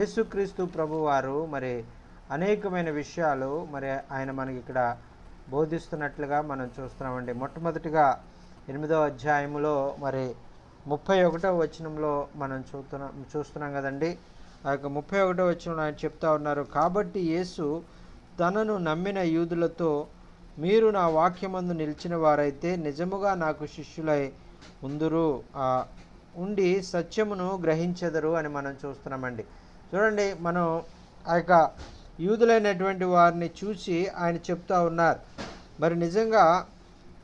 యేసుక్రీస్తు ప్రభువారు మరి అనేకమైన విషయాలు మరి ఆయన మనకి ఇక్కడ బోధిస్తున్నట్లుగా మనం చూస్తున్నామండి. మొట్టమొదటిగా 8వ అధ్యాయంలో మరి 31వ వచనంలో మనం చూస్తున్నాం కదండి. ఆ యొక్క 31వ వచనంలో ఆయన చెప్తా ఉన్నారు, కాబట్టి యేసు తనను నమ్మిన యూదులతో, మీరు నా వాక్యమందు నిలిచిన వారైతే నిజముగా నాకు శిష్యులై ఉండి సత్యమును గ్రహించెదరు అని మనం చూస్తున్నామండి. చూడండి, మనం ఆ యొక్క యూదులైనటువంటి వారిని చూసి ఆయన చెప్తా ఉన్నారు, మరి నిజంగా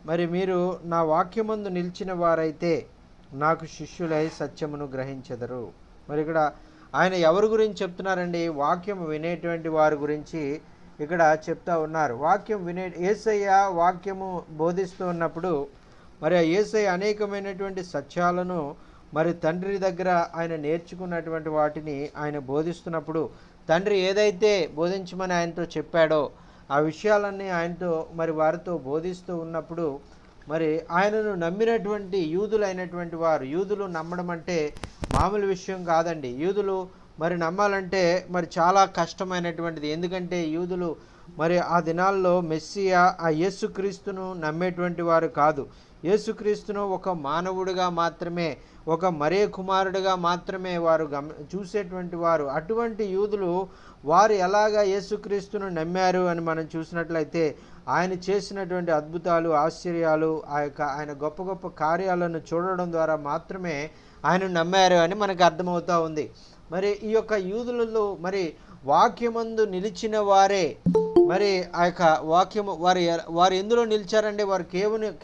మరి మీరు నా వాక్యమందు నిలిచిన వారైతే నాకు శిష్యులై సత్యమును గ్రహించెదరు. మరి ఇక్కడ ఆయన ఎవరి గురించి చెప్తున్నారండి? వాక్యం వినేటువంటి వారి గురించి ఇక్కడ చెప్తా ఉన్నారు. వాక్యం యేసయ్య వాక్యము బోధిస్తూ ఉన్నప్పుడు మరి ఆ యేసయ్య అనేకమైనటువంటి సత్యాలను మరి తండ్రి దగ్గర ఆయన నేర్చుకున్నటువంటి వాటిని ఆయన బోధిస్తున్నప్పుడు, తండ్రి ఏదైతే బోధించమని ఆయనతో చెప్పాడో ఆ విషయాలన్నీ ఆయనతో మరి వారితో బోధిస్తూ ఉన్నప్పుడు, మరి ఆయనను నమ్మినటువంటి యూదులైనటువంటి వారు, యూదులు నమ్మడం అంటే మామూలు విషయం కాదండి. యూదులు మరి నమ్మాలంటే మరి చాలా కష్టమైనటువంటిది. ఎందుకంటే యూదులు మరి ఆ దినాల్లో మెస్సియా ఆ యేసుక్రీస్తును నమ్మేటువంటి వారు కాదు. యేసుక్రీస్తును ఒక మానవుడిగా మాత్రమే, ఒక మరే కుమారుడిగా మాత్రమే వారు చూసేటువంటి వారు. అటువంటి యూదులు వారు ఎలాగా యేసుక్రీస్తును నమ్మారు అని మనం చూసినట్లయితే, ఆయన చేసినటువంటి అద్భుతాలు, ఆశ్చర్యాలు, ఆయన గొప్ప గొప్ప కార్యాలను చూడడం ద్వారా మాత్రమే ఆయన నమ్మారు అని మనకు అర్థమవుతూ ఉంది. మరి ఈ యొక్క యూదులలో మరి వాక్యమందు నిలిచిన వారే, మరి ఆ యొక్క వాక్యము వారు ఎందులో నిలిచారంటే, వారు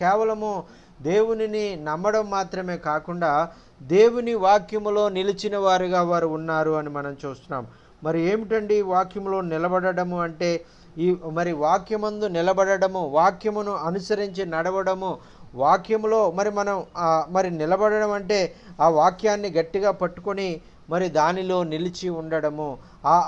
కేవలము దేవునిని నమ్మడం మాత్రమే కాకుండా దేవుని వాక్యములో నిలిచిన వారుగా వారు ఉన్నారు అని మనం చూస్తున్నాం. మరి ఏమిటండి వాక్యములో నిలబడము అంటే? ఈ మరి వాక్యమందు నిలబడము, వాక్యమును అనుసరించి నడవడము, వాక్యములో మరి మనం మరి నిలబడడం అంటే ఆ వాక్యాన్ని గట్టిగా పట్టుకొని మరి దానిలో నిలిచి ఉండడము,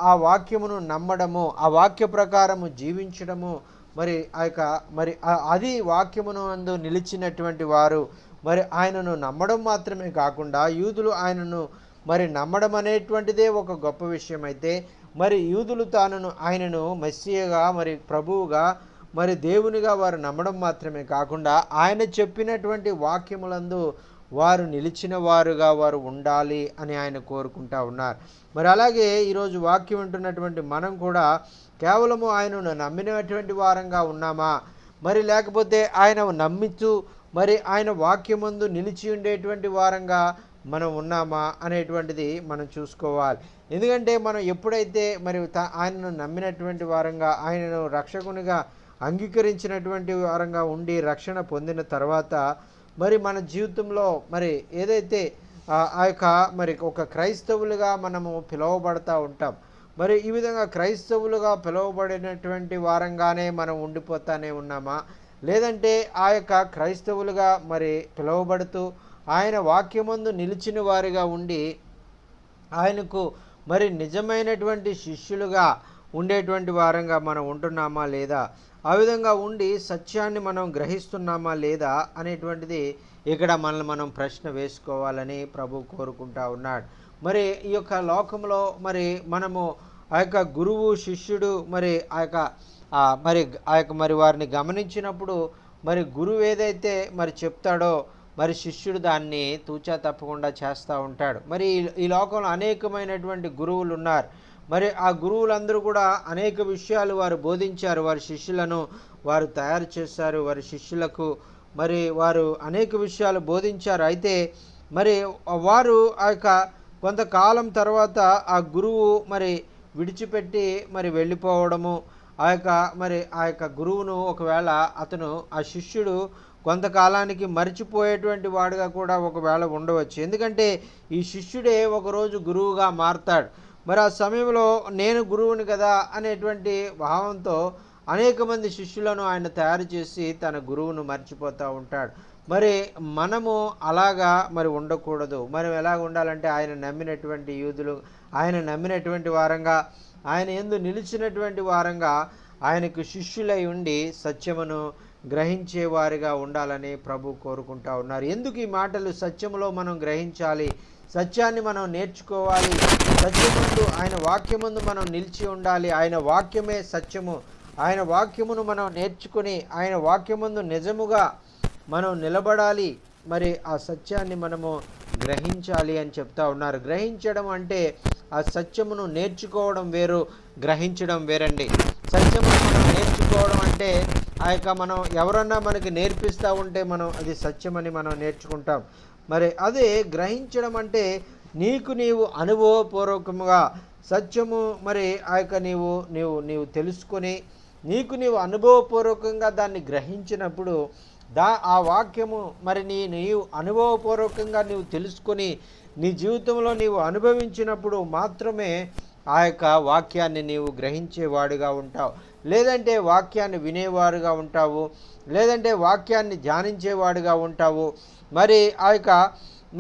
ఆ వాక్యమును నమ్మడము, ఆ వాక్య ప్రకారము జీవించడము, మరి ఆ యొక్క మరి అది వాక్యమును అందు నిలిచినటువంటి వారు. మరి ఆయనను నమ్మడం మాత్రమే కాకుండా యూదులు ఆయనను మరి నమ్మడం అనేటువంటిదే ఒక గొప్ప విషయం అయితే, మరి యూదులు ఆయనను మెస్సియగా, మరి ప్రభువుగా, మరి దేవునిగా వారు నమ్మడం మాత్రమే కాకుండా ఆయన చెప్పినటువంటి వాక్యములందు వారు నిలిచిన వారుగా వారు ఉండాలి అని ఆయన కోరుకుంటా ఉన్నారు. మరి అలాగే ఈరోజు వాక్యం వింటున్నటువంటి మనం కూడా కేవలము ఆయనను నమ్మినటువంటి వారంగా ఉన్నామా, మరి లేకపోతే ఆయన నమ్మించు మరి ఆయన వాక్యమందు నిలిచి ఉండేటువంటి వారంగా మనం ఉన్నామా అనేటువంటిది మనం చూసుకోవాలి. ఎందుకంటే మనం ఎప్పుడైతే మరి ఆయనను నమ్మినటువంటి వారంగా, ఆయనను రక్షకునిగా అంగీకరించినటువంటి వారంగా ఉండి రక్షణ పొందిన తర్వాత మరి మన జీవితంలో మరి ఏదైతే ఆ యొక్క మరి ఒక క్రైస్తవులుగా మనము పిలువబడతా ఉంటాం. మరి ఈ విధంగా క్రైస్తవులుగా పిలువబడినటువంటి వారంగానే మనం ఉండిపోతానే ఉన్నామా, లేదంటే ఆ యొక్క క్రైస్తవులుగా మరి పిలువబడుతూ ఆయన వాక్యమందు నిలిచిన వారిగా ఉండి ఆయనకు మరి నిజమైనటువంటి శిష్యులుగా ఉండేటువంటి వారంగా మనం ఉంటున్నామా లేదా, ఆ విధంగా ఉండి సత్యాన్ని మనం గ్రహిస్తున్నామా లేదా అనేటువంటిది ఇక్కడ మనల్ని మనం ప్రశ్న వేసుకోవాలని ప్రభు కోరుకుంటా ఉన్నాడు. మరి ఈ యొక్క లోకంలో మరి మనము ఆ యొక్క గురువు శిష్యుడు మరి ఆ యొక్క మరి వారిని గమనించినప్పుడు మరి గురువు ఏదైతే మరి చెప్తాడో మరి శిష్యుడు దాన్ని తూచా తప్పకుండా చేస్తూ ఉంటాడు. మరి ఈ లోకంలో అనేకమైనటువంటి గురువులు ఉన్నారు. మరి ఆ గురువులందరూ కూడా అనేక విషయాలు వారు బోధించారు, వారి శిష్యులను వారు తయారు చేశారు, వారి శిష్యులకు మరి వారు అనేక విషయాలు బోధించారు. అయితే మరి వారు ఆ యొక్క కొంతకాలం తర్వాత ఆ గురువు మరి విడిచిపెట్టి మరి వెళ్ళిపోవడము, ఆ యొక్క గురువును ఒకవేళ అతను ఆ శిష్యుడు కొంతకాలానికి మర్చిపోయేటువంటి వాడుగా కూడా ఒకవేళ ఉండవచ్చు. ఎందుకంటే ఈ శిష్యుడే ఒకరోజు గురువుగా మారతాడు. మరి ఆ సమయంలో నేను గురువుని కదా అనేటువంటి భావంతో అనేక మంది శిష్యులను ఆయన తయారు చేసి తన గురువును మర్చిపోతూ ఉంటాడు. మరి మనము అలాగా మరి ఉండకూడదు. మనం ఎలాగ ఉండాలంటే ఆయన నమ్మినటువంటి యూదులు, ఆయన నమ్మినటువంటి వారంగా, ఆయన యందు నిలిచినటువంటి వారంగా ఆయనకు శిష్యులై ఉండి సత్యమును గ్రహించేవారిగా ఉండాలని ప్రభు కోరుకుంటా ఉన్నారు. ఎందుకు ఈ మాటలు? సత్యములో మనం గ్రహించాలి, సత్యాన్ని మనం నేర్చుకోవాలి, సత్యమందు ఆయన వాక్యమందు మనం నిలిచి ఉండాలి. ఆయన వాక్యమే సత్యము. ఆయన వాక్యమును మనం నేర్చుకుని ఆయన వాక్యమందు నిజముగా మనం నిలబడాలి. మరి ఆ సత్యాన్ని మనము గ్రహించాలి అని చెప్తా ఉన్నారు. గ్రహించడం అంటే ఆ సత్యమును నేర్చుకోవడం వేరు, గ్రహించడం వేరండి. సత్యమును మనం నేర్చుకోవడం అంటే మనం ఎవరన్నా మనకి నేర్పిస్తూ ఉంటే మనం అది సత్యమని మనం నేర్చుకుంటాం. మరి అదే గ్రహించడం అంటే నీవు అనుభవపూర్వకముగా సత్యము మరి నీవు తెలుసుకొని నీవు అనుభవపూర్వకంగా దాన్ని గ్రహించినప్పుడు ఆ వాక్యము మరి నీవు అనుభవపూర్వకంగా నీవు తెలుసుకొని నీ జీవితంలో నీవు అనుభవించినప్పుడు మాత్రమే ఆ యొక్క వాక్యాన్ని నీవు గ్రహించేవాడుగా ఉంటావు. లేదంటే వాక్యాన్ని వినేవాడుగా ఉంటావు, లేదంటే వాక్యాన్ని ధ్యానించేవాడుగా ఉంటావు. మరి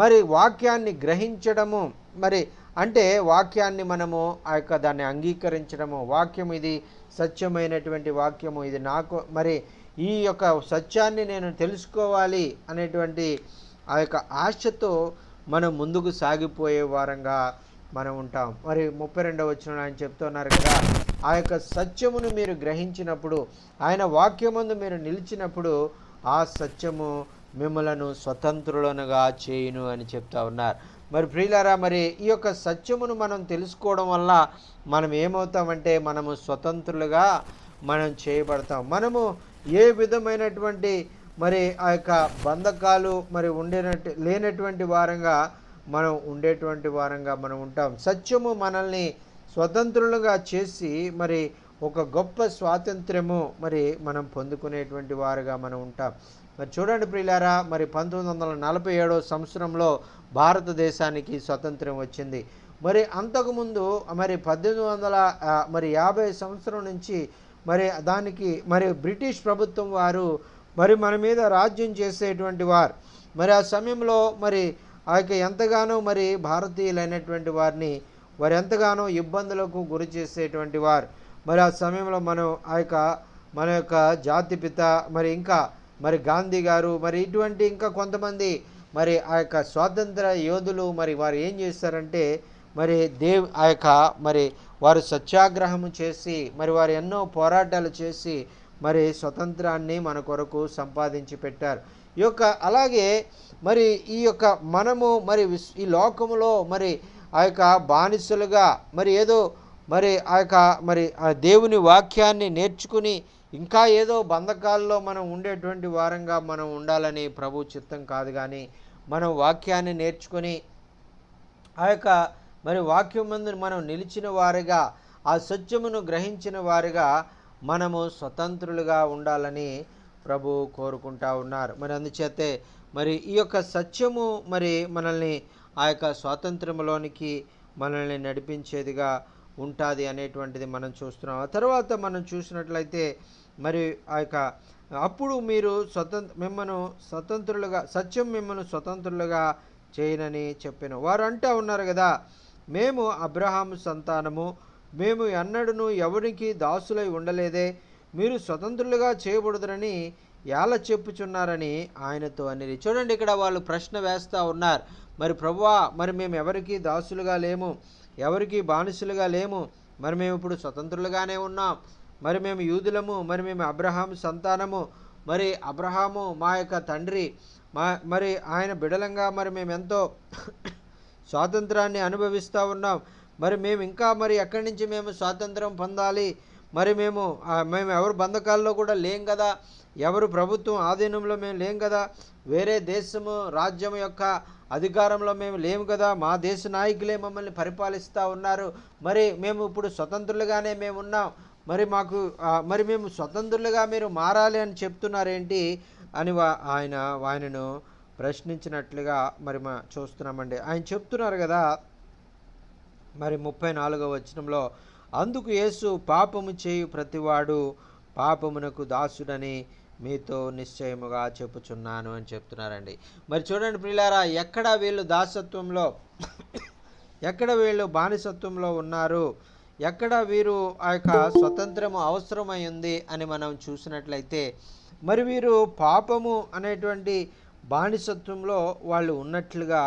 మరి వాక్యాన్ని గ్రహించడము మరి అంటే వాక్యాన్ని మనము దాన్ని అంగీకరించడము. వాక్యం ఇది సత్యమైనటువంటి వాక్యము, ఇది నాకు మరి ఈ యొక్క సత్యాన్ని నేను తెలుసుకోవాలి అనేటువంటి ఆశతో మనం ముందుకు సాగిపోయే వారంగా మనం ఉంటాం. మరి 32వ వచనంలో ఆయన చెప్తున్నారు కదా, సత్యమును మీరు గ్రహించినప్పుడు, ఆయన వాక్యమందు మీరు నిలిచినప్పుడు ఆ సత్యము మిమ్మలను స్వతంత్రులనుగా చేయును అని చెప్తా ఉన్నారు. మరి ప్రియులారా, మరి ఈ యొక్క సత్యమును మనం తెలుసుకోవడం వల్ల మనం ఏమవుతామంటే మనము స్వతంత్రులుగా మనం చేయబడతాం. మనము ఏ విధమైనటువంటి మరి బంధకాలు మరి లేనటువంటి వారంగా మనం ఉండేటువంటి వారంగా మనం ఉంటాం. సత్యము మనల్ని స్వతంత్రులుగా చేసి మరి ఒక గొప్ప స్వాతంత్ర్యము మరి మనం పొందుకునేటువంటి వారుగా మనం ఉంటాం. మరి చూడండి ప్రియులారా, మరి 1947 సంవత్సరంలో భారతదేశానికి స్వతంత్రం వచ్చింది. మరి అంతకుముందు మరి 1850 సంవత్సరం నుంచి మరి దానికి మరి బ్రిటిష్ ప్రభుత్వం వారు మరి మన మీద రాజ్యం చేసేటువంటి వారు. మరి ఆ సమయంలో మరి ఎంతగానో మరి భారతీయులైనటువంటి వారిని వారు ఎంతగానో ఇబ్బందులకు గురి చేసేటువంటి వారు. మరి ఆ సమయంలో మనం మన యొక్క జాతిపిత మరి ఇంకా మరి గాంధీ గారు మరి ఇటువంటి ఇంకా కొంతమంది మరి స్వాతంత్ర యోధులు మరి వారు ఏం చేస్తారంటే మరి మరి వారు సత్యాగ్రహము చేసి మరి వారు ఎన్నో పోరాటాలు చేసి మరి స్వతంత్రాన్ని మన కొరకు సంపాదించి పెట్టారు. అలాగే మరి ఈ యొక్క మనము మరి ఈ లోకములో మరి బానిసలుగా మరి ఏదో మరి మరి దేవుని వాక్యాన్ని నేర్చుకుని ఇంకా ఏదో బంధకాల్లో మనం ఉండేటువంటి వారంగా మనం ఉండాలని ప్రభు చిత్తం కాదు. కానీ మనం వాక్యాన్ని నేర్చుకొని మరి వాక్యం ముందు మనం నిలిచిన వారుగా ఆ సత్యమును గ్రహించిన వారుగా మనము స్వతంత్రులుగా ఉండాలని ప్రభు కోరుకుంటా ఉన్నారు. మరి అందుచేతే మరి ఈ యొక్క సత్యము మరి మనల్ని స్వాతంత్రంలోనికి మనల్ని నడిపించేదిగా ఉంటుంది అనేటువంటిది మనం చూస్తున్నాం. ఆ తర్వాత మనం చూసినట్లయితే మరి అప్పుడు మీరు మిమ్మల్ని స్వతంత్రులుగా సత్యం మిమ్మల్ని స్వతంత్రులుగా చేయనని చెప్పాను. వారు అంటూ ఉన్నారు కదా, మేము అబ్రహాము సంతానము, మేము ఎన్నడూ ఎవరికి దాసులై ఉండలేదే, మీరు స్వతంత్రులుగా చేయబడుదురని ఎలా చెప్పుచున్నారని ఆయనతో అనేది. చూడండి, ఇక్కడ వాళ్ళు ప్రశ్న వేస్తూ ఉన్నారు. మరి ప్రభువా, మరి మేము ఎవరికి దాసులుగా లేము, ఎవరికి బానిసలుగా లేము, మరి మేము ఇప్పుడు స్వతంత్రులుగానే ఉన్నాం, మరి మేము యూదులము, మరి మేము అబ్రహాము సంతానము, మరి అబ్రహాము మా యొక్క తండ్రి, మరి ఆయన బిడలంగా మరి మేము ఎంతో స్వాతంత్రాన్ని అనుభవిస్తూ ఉన్నాం, మరి మేము ఇంకా మరి ఎక్కడి నుంచి మేము స్వాతంత్రం పొందాలి, మరి మేము ఎవరు బంధకాల్లో కూడా లేం కదా, ఎవరు ప్రభుత్వం ఆధీనంలో మేము లేం కదా, వేరే దేశము రాజ్యం యొక్క అధికారంలో మేము లేము కదా, మా దేశ నాయకులే మమ్మల్ని పరిపాలిస్తూ ఉన్నారు, మరి మేము ఇప్పుడు స్వతంత్రులుగానే మేము ఉన్నాం, మరి మేము స్వతంత్రులుగా మీరు మారాలి అని చెప్తున్నారేంటి అని ఆయనను ప్రశ్నించినట్లుగా మరి చూస్తున్నామండి. ఆయన చెప్తున్నారు కదా, మరి 34వ వచనంలో, అందుకు యేసు పాపము చేయు ప్రతివాడు పాపమునకు దాసుడని మీతో నిశ్చయముగా చెప్పుచున్నాను అని చెప్తున్నారండి. మరి చూడండి ప్రియులారా, ఎక్కడ వీళ్ళు దాసత్వంలో, ఎక్కడ వీళ్ళు బానిసత్వంలో ఉన్నారు, ఎక్కడ వీరు ఆ యొక్క స్వతంత్రము అవసరమై ఉంది అని మనం చూసినట్లయితే మరి వీరు పాపము అనేటువంటి బానిసత్వంలో వాళ్ళు ఉన్నట్లుగా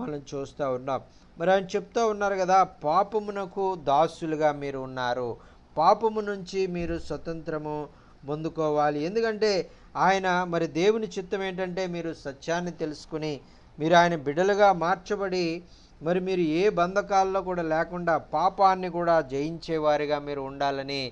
మనం చూస్తూ ఉన్నాం. మరి ఆయన చెప్తూ ఉన్నారు కదా, పాపమునకు దాసులుగా మీరు ఉన్నారు, పాపము నుంచి మీరు స్వతంత్రము పొందుకోవాలి. ఎందుకంటే ఆయన మరి దేవుని చిత్తం ఏంటంటే మీరు సత్యాన్ని తెలుసుకుని మీరు ఆయన బిడ్డలుగా మార్చబడి మరి మీరు ఏ బంధకాల్లో కూడా లేకుండా పాపాన్ని కూడా జయించేవారిగా మీరు ఉండాలని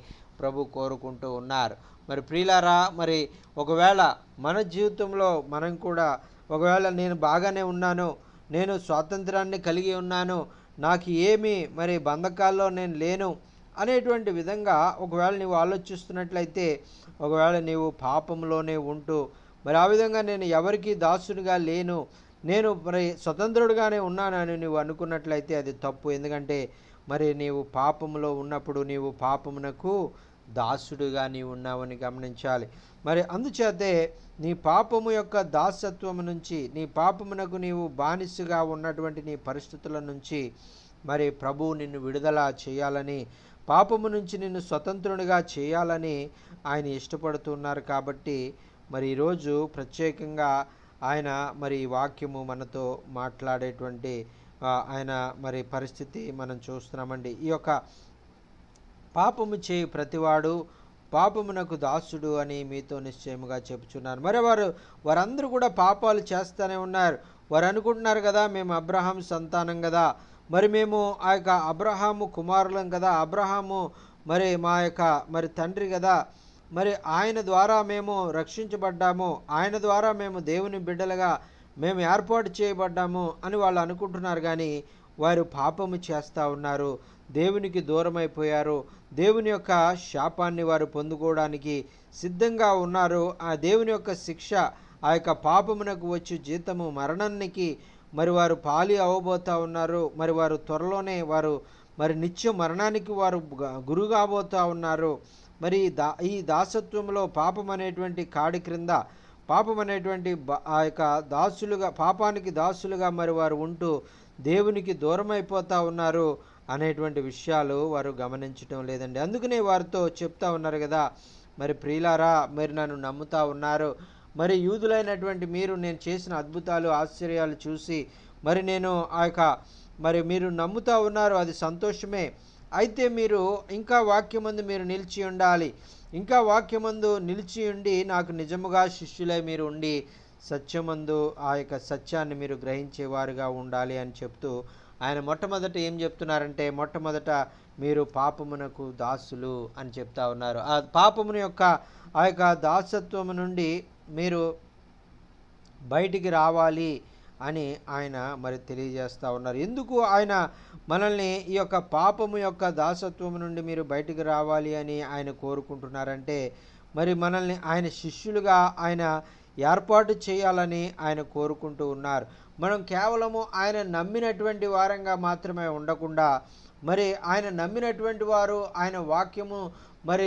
ప్రభు కోరుకుంటూ ఉన్నారు. మరి ప్రియులారా, మరి ఒకవేళ మన జీవితంలో మనం కూడా ఒకవేళ నేను బాగానే ఉన్నాను, నేను స్వాతంత్రాన్ని కలిగి ఉన్నాను, నాకు ఏమి మరి బంధకాల్లో నేను లేను అనేటువంటి విధంగా ఒకవేళ నీవు ఆలోచిస్తున్నట్లయితే, ఒకవేళ నీవు పాపంలోనే ఉంటూ మరి ఆ విధంగా నేను ఎవరికి దాసునిగా లేను, నేను మరి స్వతంత్రుడిగానే ఉన్నానని నువ్వు అనుకున్నట్లయితే అది తప్పు. ఎందుకంటే మరి నీవు పాపంలో ఉన్నప్పుడు నీవు పాపమునకు దాసుడుగా నీవు ఉన్నావని గమనించాలి. మరి అందుచేతే నీ పాపము యొక్క దాసత్వము నుంచి, నీ పాపమునకు నీవు బానిసగా ఉన్నటువంటి నీ పరిస్థితుల నుంచి మరి ప్రభువు నిన్ను విడుదల చేయాలని, పాపము నుంచి నిన్ను స్వతంత్రునిగా చేయాలని ఆయన ఇష్టపడుతున్నారు. కాబట్టి మరి ఈరోజు ప్రత్యేకంగా ఆయన మరి ఈ వాక్యము మనతో మాట్లాడేటువంటి ఆయన మరి పరిస్థితి మనం చూస్తున్నామండి. ఈ యొక్క పాపము చేయి ప్రతివాడు పాపమునకు దాసుడు అని మీతో నిశ్చయముగా చెప్పుచున్నాను. మరి వారందరూ కూడా పాపాలు చేస్తూనే ఉన్నారు. వారు అనుకుంటున్నారు కదా, మేము అబ్రహాం సంతానం కదా, మరి మేము ఆ యొక్క అబ్రహాము కుమారులం కదా, అబ్రహాము మరి మా యొక్క మరి తండ్రి కదా, మరి ఆయన ద్వారా మేము రక్షించబడ్డాము, ఆయన ద్వారా మేము దేవుని బిడ్డలుగా మేము ఏర్పాటు చేయబడ్డాము అని వాళ్ళు అనుకుంటున్నారు. కానీ వారు పాపము చేస్తూ ఉన్నారు, దేవునికి దూరమైపోయారు, దేవుని యొక్క శాపాన్ని వారు పొందుకోవడానికి సిద్ధంగా ఉన్నారు. ఆ దేవుని యొక్క శిక్ష, ఆ యొక్క పాపమునకు వచ్చి జీతము మరణానికి మరి వారు పాలి అవ్వబోతూ ఉన్నారు. మరి వారు త్వరలోనే వారు మరి నిత్య మరణానికి వారు గురి కాబోతూ ఉన్నారు. మరి ఈ దాసత్వంలో పాపం అనేటువంటి కాడి క్రింద, పాపం అనేటువంటి ఆ యొక్క దాసులుగా, పాపానికి దాసులుగా మరి వారు ఉంటూ దేవునికి దూరం అయిపోతూ ఉన్నారు అనేటువంటి విషయాలు వారు గమనించటం లేదండి. అందుకనే వారితో చెప్తా ఉన్నారు కదా, మరి ప్రియులారా మీరు నన్ను నమ్ముతా ఉన్నారు, మరి యూదులైనటువంటి మీరు నేను చేసిన అద్భుతాలు ఆశ్చర్యాలు చూసి మరి నేను ఆ యొక్క మరి మీరు నమ్ముతా ఉన్నారు, అది సంతోషమే. అయితే మీరు ఇంకా వాక్యమందు మీరు నిలిచి ఉండాలి, ఇంకా వాక్యమందు నిలిచి ఉండి నాకు నిజముగా శిష్యులై మీరు ఉండి సత్యమందు ఆ యొక్క సత్యాన్ని మీరు గ్రహించేవారుగా ఉండాలి అని చెప్తూ ఆయన మొట్టమొదట ఏం చెప్తున్నారంటే, మొట్టమొదట మీరు పాపమునకు దాసులు అని చెప్తా ఉన్నారు. ఆ పాపమును యొక్క ఆ యొక్క దాసత్వము నుండి మీరు బయటికి రావాలి అని ఆయన మరి తెలియజేస్తూ ఉన్నారు. ఎందుకు ఆయన మనల్ని ఈ యొక్క పాపము యొక్క దాసత్వము నుండి మీరు బయటికి రావాలి అని ఆయన కోరుకుంటున్నారంటే, మరి మనల్ని ఆయన శిష్యులుగా ఆయన ఏర్పాటు చేయాలని ఆయన కోరుకుంటూ ఉన్నారు. మనం కేవలము ఆయన నమ్మినటువంటి వారంగా మాత్రమే ఉండకుండా, మరి ఆయన నమ్మినటువంటి వారు, ఆయన వాక్యము మరి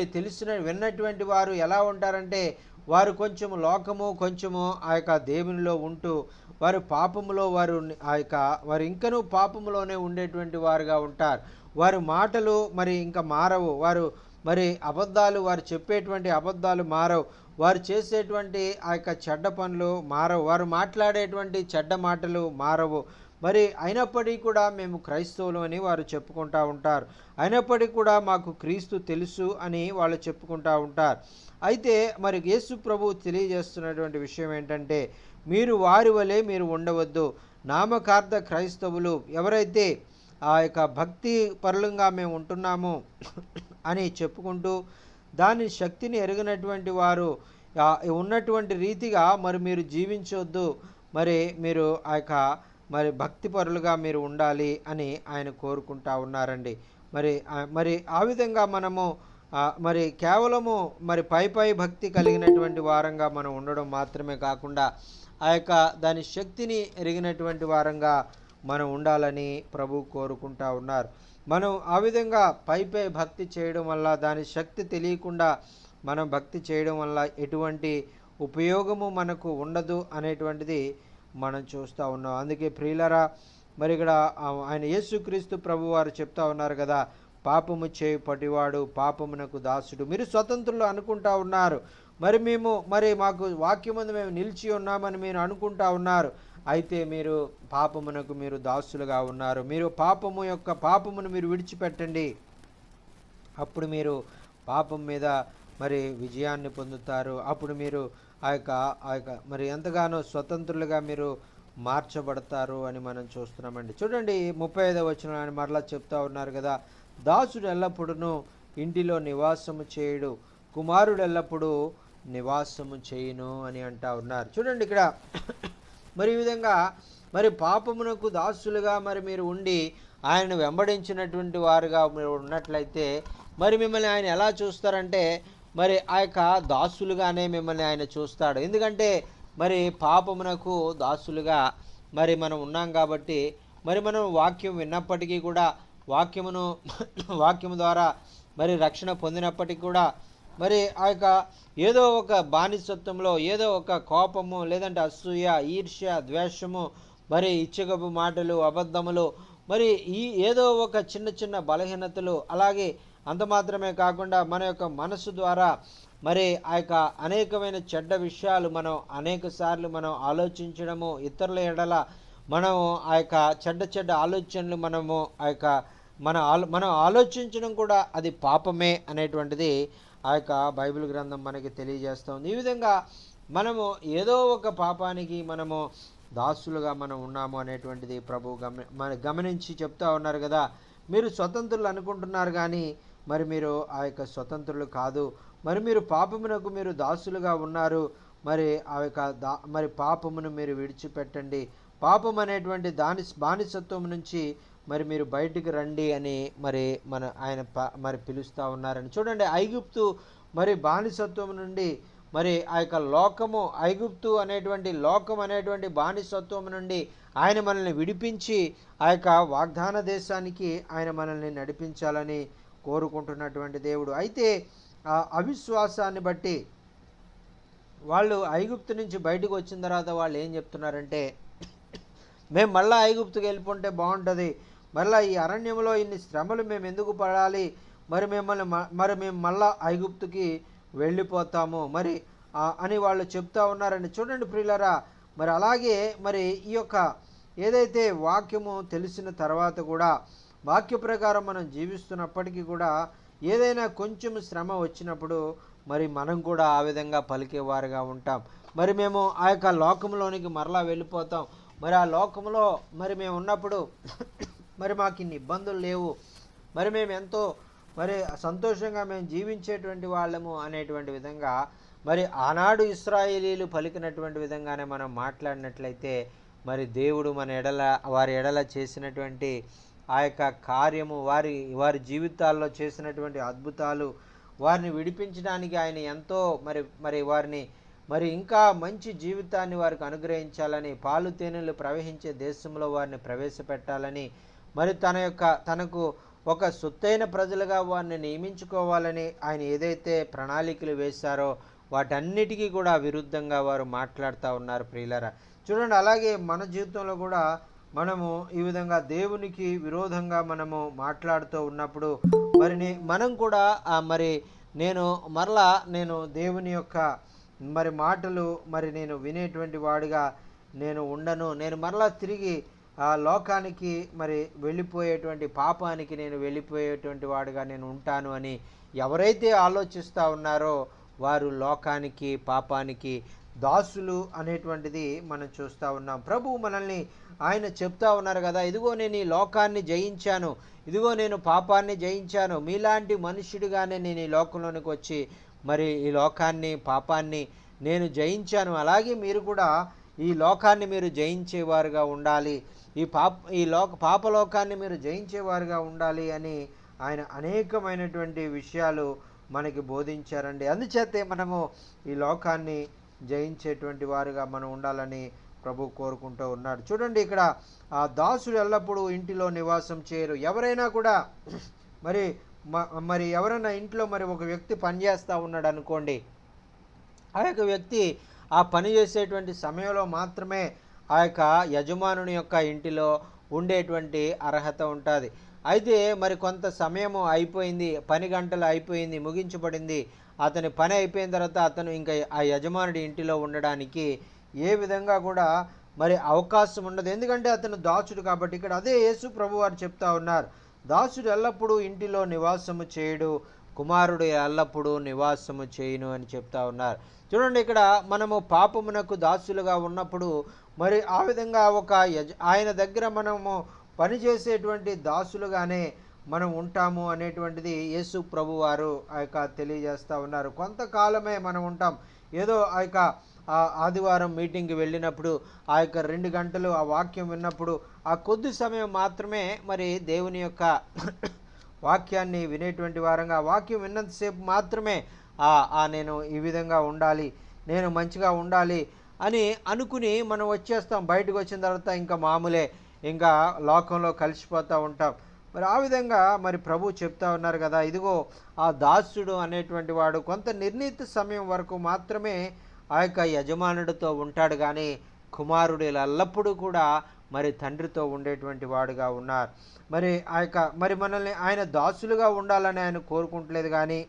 విన్నటువంటి వారు ఎలా ఉంటారంటే, వారు కొంచెము లోకము కొంచెము ఆ యొక్క దేవునిలో ఉంటూ వారు పాపములో వారు ఇంకనూ పాపములోనే ఉండేటువంటి వారుగా ఉంటారు. వారి మాటలు మరి ఇంకా మారవు, వారు మరి వారు చెప్పేటువంటి అబద్ధాలు మారవు, వారు చేసేటువంటి ఆ యొక్క చెడ్డ పనులు మారవు, వారు మాట్లాడేటువంటి చెడ్డ మాటలు మారవు. మరి అయినప్పటికీ కూడా మేము క్రైస్తవులు అని వారు చెప్పుకుంటూ ఉంటారు, అయినప్పటికీ కూడా మాకు క్రీస్తు తెలుసు అని వాళ్ళు చెప్పుకుంటూ ఉంటారు. అయితే మరి యేసు ప్రభు తెలియజేస్తున్నటువంటి విషయం ఏంటంటే, మీరు వారి వలె మీరు ఉండవద్దు. నామకార్థ క్రైస్తవులు ఎవరైతే ఆ యొక్క భక్తి పరులంగా మేము ఉంటున్నాము అని చెప్పుకుంటూ దాని శక్తిని ఎరిగినటువంటి వారు ఉన్నటువంటి రీతిగా మరి మీరు జీవించవద్దు, మరి మీరు ఆ యొక్క మరి భక్తిపరులుగా మీరు ఉండాలి అని ఆయన కోరుకుంటా ఉన్నారండి. మరి ఆ విధంగా మనము మరి కేవలము మరి పై భక్తి కలిగినటువంటి వారంగా మనం ఉండడం మాత్రమే కాకుండా ఆ యొక్క దాని శక్తిని ఎరిగినటువంటి వారంగా మనం ఉండాలని ప్రభు కోరుకుంటా ఉన్నారు. మనం ఆ విధంగా పై భక్తి చేయడం వల్ల, దాని శక్తి తెలియకుండా మనం భక్తి చేయడం వల్ల ఎటువంటి ఉపయోగము మనకు ఉండదు అనేటువంటిది మనం చూస్తూ ఉన్నాం. అందుకే ప్రియులరా, మరి ఇక్కడ ఆయన యేసుక్రీస్తు ప్రభు వారు చెప్తా ఉన్నారు కదా, పాపము చేయి పటివాడు పాపమునకు దాసుడు. మీరు స్వతంత్రులు అనుకుంటా ఉన్నారు, మరి మాకు వాక్యమందు మేము నిలిచి ఉన్నామని మీరు అనుకుంటా ఉన్నారు. అయితే మీరు పాపమునకు మీరు దాసులుగా ఉన్నారు. మీరు పాపమును మీరు విడిచిపెట్టండి. అప్పుడు మీరు పాపం మీద మరి విజయాన్ని పొందుతారు. అప్పుడు మీరు ఆ యొక్క మరి ఎంతగానో స్వతంత్రులుగా మీరు మార్చబడతారు అని మనం చూస్తున్నామండి. చూడండి 35వ వచనం ఆయన మరలా చెప్తా ఉన్నారు కదా, దాసుడు ఎల్లప్పుడూ ఇంటిలో నివాసము చేయుడు, కుమారుడు ఎల్లప్పుడూ నివాసము చేయును అని అంటా ఉన్నారు. చూడండి ఇక్కడ మరి ఈ విధంగా మరి పాపమునకు దాసులుగా మరి మీరు ఉండి ఆయనను వెంబడించినటువంటి వారుగా మీరు ఉన్నట్లయితే మరి మిమ్మల్ని ఆయన ఎలా చూస్తారంటే మరి ఆ యొక్క దాసులుగానే మిమ్మల్ని ఆయన చూస్తాడు. ఎందుకంటే మరి పాపమునకు దాసులుగా మరి మనం ఉన్నాం కాబట్టి మరి మనం వాక్యం విన్నప్పటికీ కూడా వాక్యము ద్వారా మరి రక్షణ పొందినప్పటికీ కూడా మరి ఆ యొక్క ఏదో ఒక బానిసత్వంలో ఏదో ఒక కోపము, లేదంటే అసూయ, ఈర్ష్య, ద్వేషము, మరి ఇచ్చగపు మాటలు, అబద్ధములు, మరి ఏదో ఒక చిన్న చిన్న బలహీనతలు, అలాగే అంత మాత్రమే కాకుండా మన యొక్క మనసు ద్వారా మరి ఆ యొక్క అనేకమైన చెడ్డ విషయాలు అనేక సార్లు మనం ఆలోచించడము, ఇతరుల ఎడల మనము ఆ యొక్క చెడ్డ ఆలోచనలు మనం ఆలోచించడం కూడా అది పాపమే అనేటువంటిది ఆ యొక్క బైబిల్ గ్రంథం మనకి తెలియజేస్తుంది. ఈ విధంగా మనము ఏదో ఒక పాపానికి మనము దాసులుగా మనం ఉన్నాము అనేటువంటిది ప్రభు గమనించి చెప్తా ఉన్నారు కదా. మీరు స్వతంత్రులు అనుకుంటున్నారు కానీ మరి మీరు ఆ యొక్క స్వతంత్రులు కాదు. మరి మీరు పాపమునకు మీరు దాసులుగా ఉన్నారు. మరి ఆ యొక్క మరి పాపమును మీరు విడిచిపెట్టండి. పాపం అనేటువంటి బానిసత్వం నుంచి మరి మీరు బయటికి రండి అని ఆయన మరి పిలుస్తూ ఉన్నారని చూడండి. ఐగుప్తు మరి బానిసత్వం నుండి మరి ఆ యొక్క ఐగుప్తు అనేటువంటి లోకం అనేటువంటి బానిసత్వం నుండి ఆయన మనల్ని విడిపించి ఆ యొక్క వాగ్దాన దేశానికి ఆయన మనల్ని నడిపించాలని కోరుకుంటున్నటువంటి దేవుడు. అయితే ఆ అవిశ్వాసాన్ని బట్టి వాళ్ళు ఐగుప్తు నుంచి బయటకు వచ్చిన తర్వాత వాళ్ళు ఏం చెప్తున్నారంటే, మేము మళ్ళీ ఐగుప్తుకి వెళ్ళిపోతే బాగుంటుంది, మళ్ళీ ఈ అరణ్యంలో ఇన్ని శ్రమలు మేము ఎందుకు పడాలి, మేము మళ్ళా ఐగుప్తుకి వెళ్ళిపోతాము అని వాళ్ళు చెప్తా ఉన్నారని చూడండి ప్రియులరా. మరి అలాగే మరి ఈ యొక్క ఏదైతే వాక్యము తెలిసిన తర్వాత కూడా వాక్య ప్రకారం మనం జీవిస్తున్నప్పటికీ కూడా ఏదైనా కొంచెం శ్రమ వచ్చినప్పుడు మరి మనం కూడా ఆ విధంగా పలికేవారుగా ఉంటాం. మరి మేము ఆ యొక్క లోకంలోనికి మరలా వెళ్ళిపోతాం. మరి ఆ లోకంలో మరి మేము ఉన్నప్పుడు మరి మాకు ఇన్ని ఇబ్బందులు లేవు, మరి మేము ఎంతో మరి సంతోషంగా మేము జీవించేటువంటి వాళ్ళము అనేటువంటి విధంగా మరి ఆనాడు ఇశ్రాయేలీలు పలికినటువంటి విధంగానే మనం మాట్లాడినట్లయితే మరి దేవుడు వారి ఎడల చేసినటువంటి ఆ యొక్క కార్యము, వారి జీవితాల్లో చేసినటువంటి అద్భుతాలు, వారిని విడిపించడానికి ఆయన ఎంతో వారిని ఇంకా మంచి జీవితాన్ని వారికి అనుగ్రహించాలని, పాలు తేనెలు ప్రవహించే దేశంలో వారిని ప్రవేశపెట్టాలని, మరి తనకు ఒక సొత్తైన ప్రజలుగా వారిని నియమించుకోవాలని ఆయన ఏదైతే ప్రణాళికలు వేశారో వాటన్నిటికీ కూడా విరుద్ధంగా వారు మాట్లాడుతూ ఉన్నారు ప్రియులారా. చూడండి, అలాగే మన జీవితంలో కూడా మనము ఈ విధంగా దేవునికి విరోధంగా మనము మాట్లాడుతూ ఉన్నప్పుడు మనం కూడా నేను దేవుని యొక్క మాటలు నేను వినేటువంటి వాడిగా నేను ఉండను, నేను మరలా తిరిగి ఆ లోకానికి వెళ్ళిపోయేటువంటి పాపానికి నేను వెళ్ళిపోయేటువంటి వాడిగా నేను ఉంటాను అని ఎవరైతే ఆలోచిస్తూ ఉన్నారో వారు లోకానికి, పాపానికి దాసులు అనేటువంటిది మనం చూస్తూ ఉన్నాం. ప్రభువు మనల్ని ఆయన చెప్తా ఉన్నారు కదా, ఇదిగో నేను ఈ లోకాన్ని జయించాను, ఇదిగో నేను పాపాన్ని జయించాను, మీలాంటి మనుష్యుడిగానే నేను ఈ లోకంలోనికి వచ్చి ఈ లోకాన్ని, పాపాన్ని నేను జయించాను, అలాగే మీరు కూడా ఈ లోకాన్ని మీరు జయించేవారుగా ఉండాలి, ఈ పాపలోకాన్ని మీరు జయించేవారుగా ఉండాలి అని ఆయన అనేకమైనటువంటి విషయాలు మనకి బోధించారండి. అందుచేతే మనము ఈ లోకాన్ని జయించేటువంటి వారుగా మనం ఉండాలని ప్రభు కోరుకుంటూ ఉన్నాడు. చూడండి, ఇక్కడ ఆ దాసుడు ఎల్లప్పుడూ ఇంటిలో నివాసం చేయరు. ఎవరైనా కూడా ఎవరైనా ఇంట్లో ఒక వ్యక్తి పనిచేస్తూ ఉన్నాడు అనుకోండి, ఆ యొక్క వ్యక్తి ఆ పని చేసేటువంటి సమయంలో మాత్రమే ఆ యొక్క యజమానుని యొక్క ఇంటిలో ఉండేటువంటి అర్హత ఉంటుంది. అయితే మరి కొంత సమయము అయిపోయింది, పని గంటలు అయిపోయింది, ముగించబడింది. అతని పని అయిపోయిన తర్వాత అతను ఇంకా ఆ యజమానుడి ఇంటిలో ఉండడానికి ఏ విధంగా కూడా మరి అవకాశం ఉండదు. ఎందుకంటే అతను దాసుడు కాబట్టి. ఇక్కడ అదే యేసు ప్రభు వారు చెప్తా ఉన్నారు, దాసుడు ఎల్లప్పుడూ ఇంటిలో నివాసము చేయడు, కుమారుడు ఎల్లప్పుడూ నివాసము చేయును అని చెప్తా ఉన్నారు. చూడండి, ఇక్కడ మనము పాపమునకు దాసులుగా ఉన్నప్పుడు మరి ఆ విధంగా ఒక ఆయన దగ్గర మనము పనిచేసేటువంటి దాసులుగానే మనం ఉంటాము అనేటువంటిది యేసు ప్రభు వారు ఆ యొక్క తెలియజేస్తూ ఉన్నారు. కొంతకాలమే మనం ఉంటాం. ఏదో ఆ యొక్క ఆదివారం మీటింగ్కి వెళ్ళినప్పుడు ఆ యొక్క 2 గంటలు ఆ వాక్యం విన్నప్పుడు ఆ కొద్ది సమయం మాత్రమే మరి దేవుని యొక్క వాక్యాన్ని వినేటువంటి వారంగా, ఆ వాక్యం విన్నంతసేపు మాత్రమే నేను ఈ విధంగా ఉండాలి, నేను మంచిగా ఉండాలి అని అనుకుని మనం వచ్చేస్తాం. బయటకు వచ్చిన తర్వాత ఇంకా మామూలే, ఇంకా లోకంలో కలిసిపోతూ ఉంటాం. మరి ఆ విధంగా మరి ప్రభు చెప్తా ఉన్నారు కదా, ఇదిగో ఆ దాసుడు అనేటువంటి వాడు కొంత నిర్ణీత సమయం వరకు మాత్రమే ఆ యొక్క యజమానుడితో ఉంటాడు, కానీ కుమారుడు ఎల్లప్పుడూ కూడా మరి తండ్రితో ఉండేటువంటి వాడుగా ఉన్నారు. మరి ఆ యొక్క మరి మనల్ని ఆయన దాసులుగా ఉండాలని ఆయన కోరుకుంటలేదు, కానీ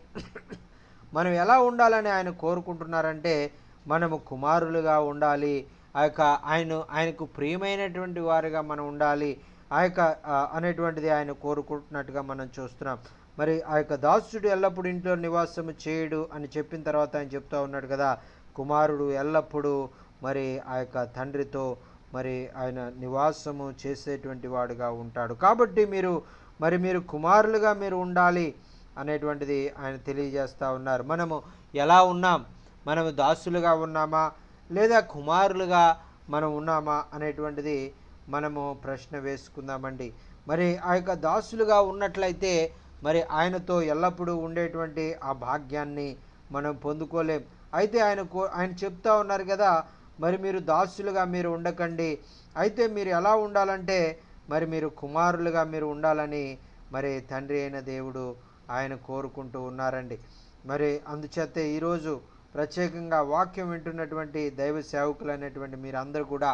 మనం ఎలా ఉండాలని ఆయన కోరుకుంటున్నారంటే మనము కుమారులుగా ఉండాలి, ఆ యొక్క ఆయనకు ప్రియమైనటువంటి వారుగా మనం ఉండాలి ఆ యొక్క అనేటువంటిది ఆయన కోరుకుంటున్నట్టుగా మనం చూస్తున్నాం. మరి ఆ యొక్క దాసుడు ఎల్లప్పుడూ ఇంట్లో నివాసము చేయడు అని చెప్పిన తర్వాత ఆయన చెప్తా ఉన్నాడు కదా, కుమారుడు ఎల్లప్పుడూ మరి ఆ యొక్క తండ్రితో మరి ఆయన నివాసము చేసేటువంటి వాడుగా ఉంటాడు. కాబట్టి మీరు కుమారులుగా మీరు ఉండాలి అనేటువంటిది ఆయన తెలియజేస్తూ ఉన్నారు. మనము ఎలా ఉన్నాం? మనము దాసులుగా ఉన్నామా లేదా కుమారులుగా మనం ఉన్నామా అనేటువంటిది మనము ప్రశ్న వేసుకుందామండి. మరి ఆ యొక్క దాసులుగా ఉన్నట్లయితే మరి ఆయనతో ఎల్లప్పుడూ ఉండేటువంటి ఆ భాగ్యాన్ని మనం పొందుకోలేం. అయితే ఆయన చెప్తా ఉన్నారు కదా, మరి మీరు దాసులుగా మీరు ఉండకండి, అయితే మీరు ఎలా ఉండాలంటే మరి మీరు కుమారులుగా మీరు ఉండాలని మరి తండ్రి అయిన దేవుడు ఆయన కోరుకుంటూ ఉన్నారండి. మరి అందుచేత ఈరోజు ప్రత్యేకంగా వాక్యం వింటున్నటువంటి దైవ సేవకులు అనేటువంటి మీరందరూ కూడా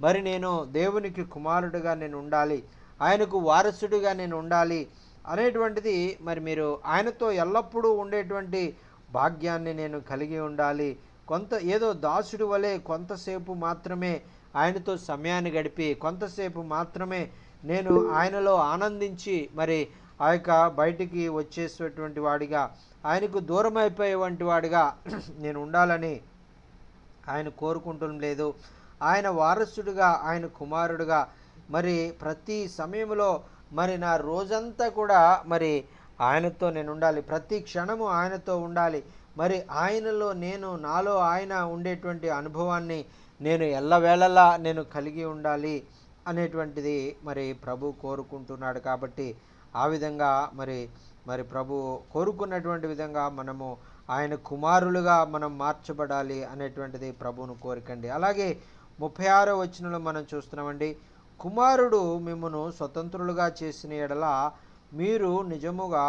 మరి నేను దేవునికి కుమారుడిగా నేను ఉండాలి, ఆయనకు వారసుడిగా నేను ఉండాలి అనేటువంటిది మరి మీరు ఆయనతో ఎల్లప్పుడూ ఉండేటువంటి భాగ్యాన్ని నేను కలిగి ఉండాలి. ఏదో దాసుడి వలె కొంతసేపు మాత్రమే ఆయనతో సమయాన్ని గడిపి కొంతసేపు మాత్రమే నేను ఆయనలో ఆనందించి మరి ఆ యొక్క బయటికి వచ్చేసేటువంటి వాడిగా, ఆయనకు దూరం అయిపోయేటువంటి వాడిగా నేను ఉండాలని ఆయన కోరుకుంటం లేదు. ఆయన వారసుడిగా, ఆయన కుమారుడిగా మరి ప్రతి సమయంలో మరి నా రోజంతా కూడా మరి ఆయనతో నేను ఉండాలి, ప్రతి క్షణము ఆయనతో ఉండాలి. మరి ఆయనలో నాలో ఆయన ఉండేటువంటి అనుభవాన్ని నేను ఎల్లవేళలా నేను కలిగి ఉండాలి అనేటువంటిది మరి ప్రభు కోరుకుంటున్నాడు. కాబట్టి ఆ విధంగా మరి ప్రభు కోరుకున్నటువంటి విధంగా మనము ఆయన కుమారులుగా మనం మార్చబడాలి అనేటువంటిది ప్రభువును కోరికండి. అలాగే 36వ వచనంలో మనం చూస్తున్నామండి, కుమారుడు మిమ్మును స్వతంత్రులుగా చేసిన ఎడల మీరు నిజముగా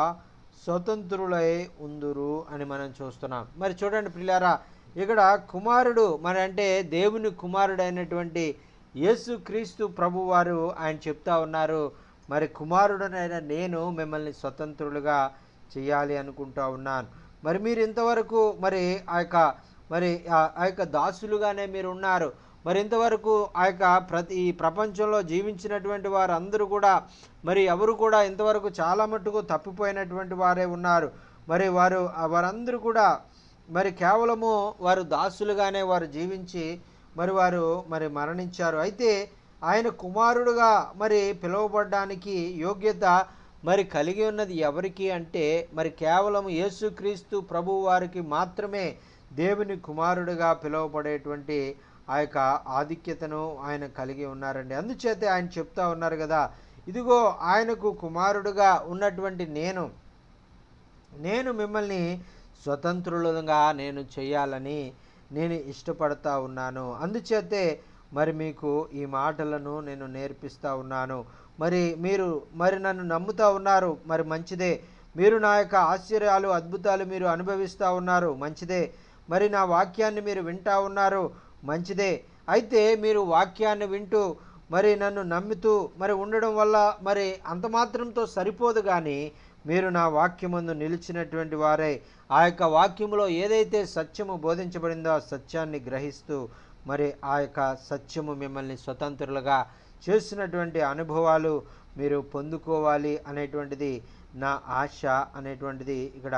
స్వతంత్రులై ఉందురు అని మనం చూస్తున్నాం. మరి చూడండి ప్రియులారా, ఇక్కడ కుమారుడు మరి అంటే దేవుని కుమారుడు అయినటువంటి యేసుక్రీస్తు ప్రభు వారు ఆయన చెప్తా ఉన్నారు, మరి కుమారుడనైన నేను మిమ్మల్ని స్వతంత్రులుగా చేయాలి అనుకుంటా ఉన్నాను. మరి మీరు ఇంతవరకు మరి ఆ యొక్క దాసులుగానే మీరు ఉన్నారు. మరి ఇంతవరకు ఆ యొక్క ఈ ప్రపంచంలో జీవించినటువంటి వారు అందరూ కూడా మరి ఎవరు కూడా ఇంతవరకు చాలా మట్టుకు తప్పిపోయినటువంటి వారే ఉన్నారు. మరి వారందరూ కూడా మరి కేవలము వారు దాసులుగానే వారు జీవించి వారు మరణించారు. అయితే ఆయన కుమారుడుగా మరి పిలువబడడానికి యోగ్యత మరి కలిగి ఉన్నది ఎవరికి అంటే మరి కేవలం యేసుక్రీస్తు ప్రభువు వారికి మాత్రమే దేవుని కుమారుడిగా పిలువబడేటువంటి ఆ యొక్క ఆధిక్యతను ఆయన కలిగి ఉన్నారండి. అందుచేతే ఆయన చెప్తా ఉన్నారు కదా, ఇదిగో ఆయనకు కుమారుడుగా ఉన్నటువంటి నేను మిమ్మల్ని స్వతంత్రులుగా నేను చేయాలని నేను ఇష్టపడతా ఉన్నాను. అందుచేతే మరి మీకు ఈ మాటలను నేను నేర్పిస్తూ ఉన్నాను. మీరు నన్ను నమ్ముతూ ఉన్నారు, మరి మంచిదే. మీరు నా యొక్క ఆశ్చర్యాలు అద్భుతాలు మీరు అనుభవిస్తూ ఉన్నారు, మంచిదే. మరి నా వాక్యాన్ని మీరు వింటూ ఉన్నారు, మంచిదే. అయితే మీరు వాక్యాన్ని వింటూ మరి నన్ను నమ్ముతూ మరి ఉండడం వల్ల మరి అంత మాత్రంతో సరిపోదు, కానీ మీరు నా వాక్యమందు నిలిచినటువంటి వారే ఆ యొక్క వాక్యములో ఏదైతే సత్యము బోధించబడిందో ఆ సత్యాన్ని గ్రహిస్తూ మరి ఆ యొక్క సత్యము మిమ్మల్ని స్వతంత్రులుగా చేసినటువంటి అనుభవాలు మీరు పొందుకోవాలి అనేటువంటిది నా ఆశ అనేటువంటిది ఇక్కడ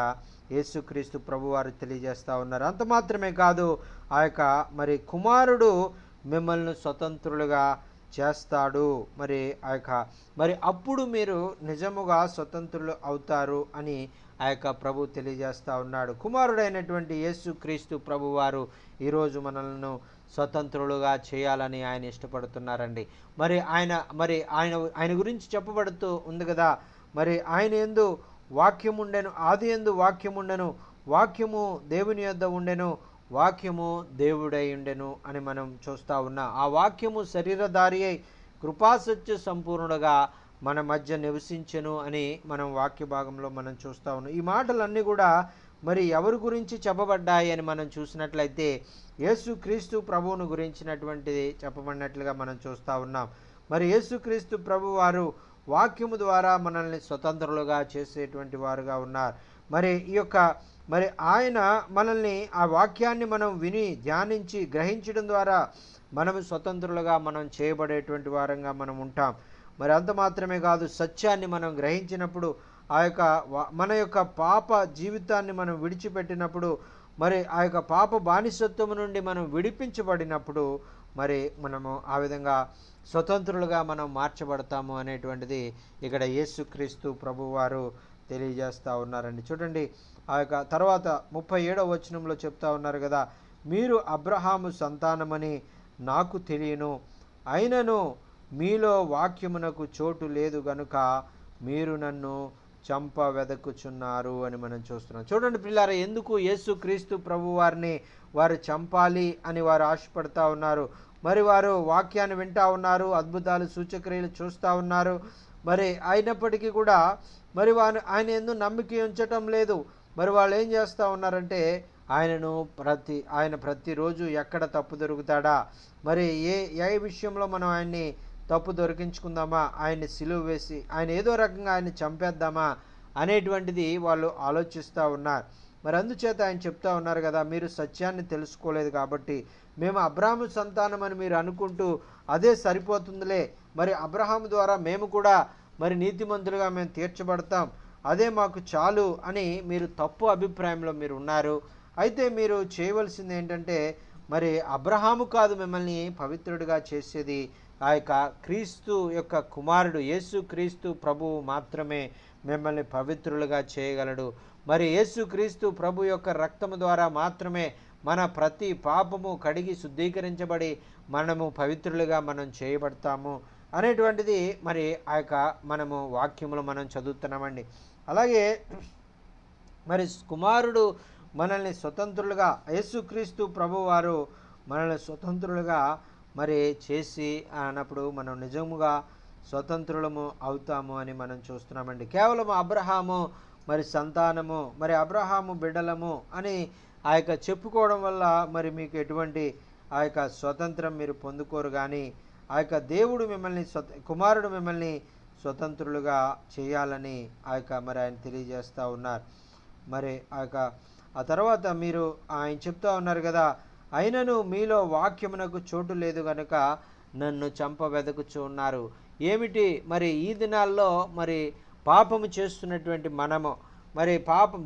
యేసుక్రీస్తు ప్రభువారు తెలియజేస్తూ ఉన్నారు. అంత మాత్రమే కాదు, ఆ యొక్క మరి కుమారుడు మిమ్మల్ని స్వతంత్రులుగా చేస్తాడు. మరి ఆ యొక్క మరి అప్పుడు మీరు నిజముగా స్వతంత్రులు అవుతారు అని ఆ యొక్క ప్రభు తెలియజేస్తూ ఉన్నాడు. కుమారుడైనటువంటి యేసుక్రీస్తు ప్రభువారు ఈరోజు మనల్ని స్వతంత్రులుగా చేయాలని ఆయన ఇష్టపడుతున్నారండి. మరి ఆయన గురించి చెప్పబడుతూ ఉంది కదా, మరి ఆయన యందు వాక్యం ఉండెను, ఆది యందు వాక్యం ఉండెను, వాక్యము దేవుని యొద్ద ఉండెను, వాక్యము దేవుడై ఉండెను అని మనం చూస్తూ ఉన్నాం. ఆ వాక్యము శరీరధారి అయి కృపాసత్య సంపూర్ణుడుగా మన మధ్య నివసించెను అని మనం వాక్య భాగంలో మనం చూస్తూ ఉన్నాం. ఈ మాటలన్నీ కూడా మరి ఎవరి గురించి చెప్పబడ్డాయి అని మనం చూసినట్లయితే యేసుక్రీస్తు ప్రభువును గురించినటువంటిది చెప్పబడినట్లుగా మనం చూస్తూ ఉన్నాం. మరి యేసుక్రీస్తు ప్రభు వారు వాక్యము ద్వారా మనల్ని స్వతంత్రులుగా చేసేటువంటి వారుగా ఉన్నారు. మరి ఈ యొక్క మరి ఆయన మనల్ని ఆ వాక్యాన్ని మనం విని ధ్యానించి గ్రహించడం ద్వారా మనం స్వతంత్రులుగా మనం చేయబడేటువంటి వారంగా మనం ఉంటాం. మరి అంత మాత్రమే కాదు, సత్యాన్ని మనం గ్రహించినప్పుడు ఆ యొక్క మన యొక్క పాప జీవితాన్ని మనం విడిచిపెట్టినప్పుడు, మరి ఆ యొక్క పాప బానిసత్వము నుండి మనం విడిపించబడినప్పుడు మరి మనము ఆ విధంగా స్వతంత్రులుగా మనం మార్చబడతాము అనేటువంటిది ఇక్కడ యేసుక్రీస్తు ప్రభువారు తెలియజేస్తూ ఉన్నారండి. చూడండి, ఆ యొక్క తర్వాత 37వ వచనంలో చెప్తా ఉన్నారు కదా, మీరు అబ్రహాము సంతానమని నాకు తెలియను, అయినను మీలో వాక్యమునకు చోటు లేదు గనుక మీరు నన్ను చంప వెదకుచున్నారు అని మనం చూస్తున్నాం. చూడండి పిల్లారా, ఎందుకు యేసుక్రీస్తు ప్రభు వారిని వారు చంపాలి అని వారు ఆశపడతా ఉన్నారు. మరి వారు వాక్యాన్ని వింటూ ఉన్నారు, అద్భుతాలు సూచక్రియలు చూస్తూ ఉన్నారు. మరి అయినప్పటికీ కూడా మరి ఆయన ఎందుకు నమ్మిక ఉంచటం లేదు. మరి వాళ్ళు ఏం చేస్తూ ఉన్నారంటే ఆయన ప్రతిరోజు ఎక్కడ తప్పు దొరుకుతాడా, మరి ఏ విషయంలో మనం ఆయన్ని తప్పు దొరికించుకుందామా, ఆయన్ని సిలువ వేసి ఆయన ఏదో రకంగా ఆయన్ని చంపేద్దామా అనేటువంటిది వాళ్ళు ఆలోచిస్తూ ఉన్నారు. మరి అందుచేత ఆయన చెప్తా ఉన్నారు కదా, మీరు సత్యాన్ని తెలుసుకోలేదు కాబట్టి మేము అబ్రహాము సంతానం అని మీరు అనుకుంటూ అదే సరిపోతుందిలే, మరి అబ్రహాము ద్వారా మేము కూడా మరి నీతిమంతులుగా మేము తీర్చబడతాం, అదే మాకు చాలు అని మీరు తప్పు అభిప్రాయంలో మీరు ఉన్నారు. అయితే మీరు చేయవలసింది ఏంటంటే, మరి అబ్రహాము కాదు మిమ్మల్ని పవిత్రుడిగా చేసేది, ఆ యొక్క క్రీస్తు యొక్క కుమారుడు యేసు క్రీస్తు ప్రభువు మాత్రమే మిమ్మల్ని పవిత్రులుగా చేయగలడు. మరి యేసు క్రీస్తు ప్రభు యొక్క రక్తము ద్వారా మాత్రమే మన ప్రతి పాపము కడిగి శుద్ధీకరించబడి మనము పవిత్రులుగా మనం చేయబడతాము అనేటువంటిది మరి ఆ యొక్క మనము వాక్యములు మనం చదువుతున్నామండి. అలాగే మరి కుమారుడు మనల్ని స్వతంత్రులుగా, యేసుక్రీస్తు ప్రభువారు మనల్ని స్వతంత్రులుగా మరి చేసి అన్నప్పుడు మనం నిజముగా స్వతంత్రులము అవుతాము అని మనం చూస్తున్నామండి. కేవలం అబ్రహాము మరి సంతానము, మరి అబ్రహాము బిడ్డలము అని ఆ యొక్క చెప్పుకోవడం వల్ల మరి మీకు ఎటువంటి ఆ యొక్క స్వతంత్రం మీరు పొందుకోరు. కానీ ఆ యొక్క దేవుడు మిమ్మల్ని కుమారుడు మిమ్మల్ని స్వతంత్రులుగా చేయాలని ఆ యొక్క మరి ఆయన తెలియజేస్తూ ఉన్నారు. మరి ఆ తర్వాత మీరు ఆయన చెప్తా ఉన్నారు కదా, అయినను మీలో వాక్యమునకు చోటు లేదు కనుక నన్ను చంప వెదకుచూ ఉన్నారు. ఏమిటి మరి ఈ దినాల్లో మరి పాపము చేస్తున్నటువంటి మనము మరి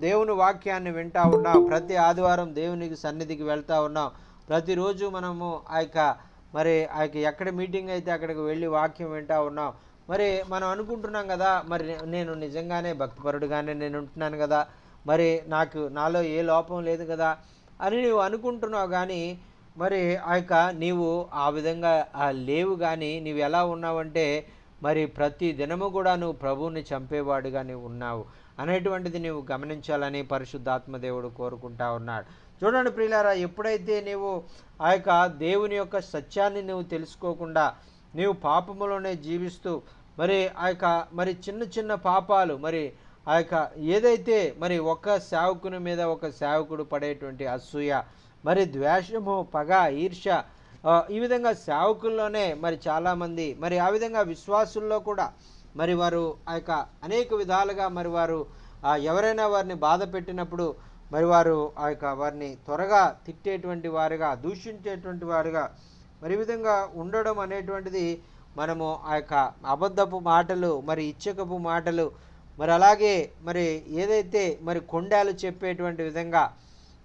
దేవుని వాక్యాన్ని వింటూ ఉన్నాం, ప్రతి ఆదివారం దేవునికి సన్నిధికి వెళ్తూ ఉన్నాం, ప్రతిరోజు మనము ఆ యొక్క ఎక్కడ మీటింగ్ అయితే అక్కడికి వెళ్ళి వాక్యం వింటూ ఉన్నాం. మరి మనం అనుకుంటున్నాం కదా, మరి నేను నిజంగానే భక్తిపరుడుగానే నేను ఉంటున్నాను కదా, మరి నాలో ఏ లోపం లేదు కదా అని నువ్వు అనుకుంటున్నావు. కానీ మరి నీవు ఆ విధంగా లేవు. కానీ నీవు ఎలా ఉన్నావంటే మరి ప్రతి దినము కూడా నువ్వు ప్రభువుని చంపేవాడుగా నీవు ఉన్నావు అనేటువంటిది నీవు గమనించాలని పరిశుద్ధాత్మ దేవుడు కోరుకుంటా ఉన్నాడు. చూడండి ప్రియులారా, ఎప్పుడైతే నీవు ఆ యొక్క దేవుని యొక్క సత్యాన్ని నువ్వు తెలుసుకోకుండా నీవు పాపములోనే జీవిస్తూ మరి మరి చిన్న చిన్న పాపాలు, మరి ఏదైతే మరి ఒక సేవకుని మీద ఒక సేవకుడు పడేటువంటి అసూయ, మరి ద్వేషము, పగ, ఈర్ష్య, ఈ విధంగా సేవకుల్లోనే మరి చాలామంది మరి ఆ విధంగా విశ్వాసుల్లో కూడా మరి వారు ఆ యొక్క అనేక విధాలుగా మరి వారు ఎవరైనా వారిని బాధ పెట్టినప్పుడు మరి వారు ఆ యొక్క వారిని త్వరగా తిట్టేటువంటి వారుగా, దూషించేటువంటి వారుగా మరి ఈ విధంగా ఉండడం అనేటువంటిది మనము ఆ యొక్క అబద్ధపు మాటలు, మరి ఇచ్చకపు మాటలు, మరి అలాగే మరి ఏదైతే మరి కొండాలు చెప్పేటువంటి విధంగా,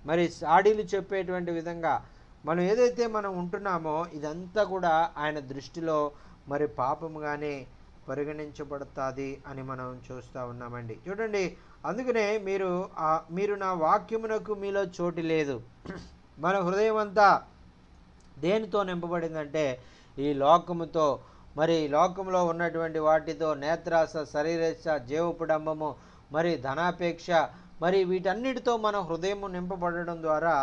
మరి సాడీలు చెప్పేటువంటి విధంగా మనం ఏదైతే మనం ఉంటున్నామో ఇదంతా కూడా ఆయన దృష్టిలో మరి పాపముగానే పరిగణించబడుతుంది అని మనం చూస్తూ ఉన్నామండి. చూడండి, అందుకనే మీరు నా వాక్యమునకు మీలో చోటు లేదు. మన హృదయం అంతా దేనితో నింపబడిందంటే ఈ లోకముతో, మరి లోకంలో ఉన్నటువంటి వాటితో, నేత్రాస, శరీరేచ్ఛ, జీవపుడంబము, మరి ధనాపేక్ష, మరి వీటన్నిటితో మన హృదయం నింపబడడం ద్వారా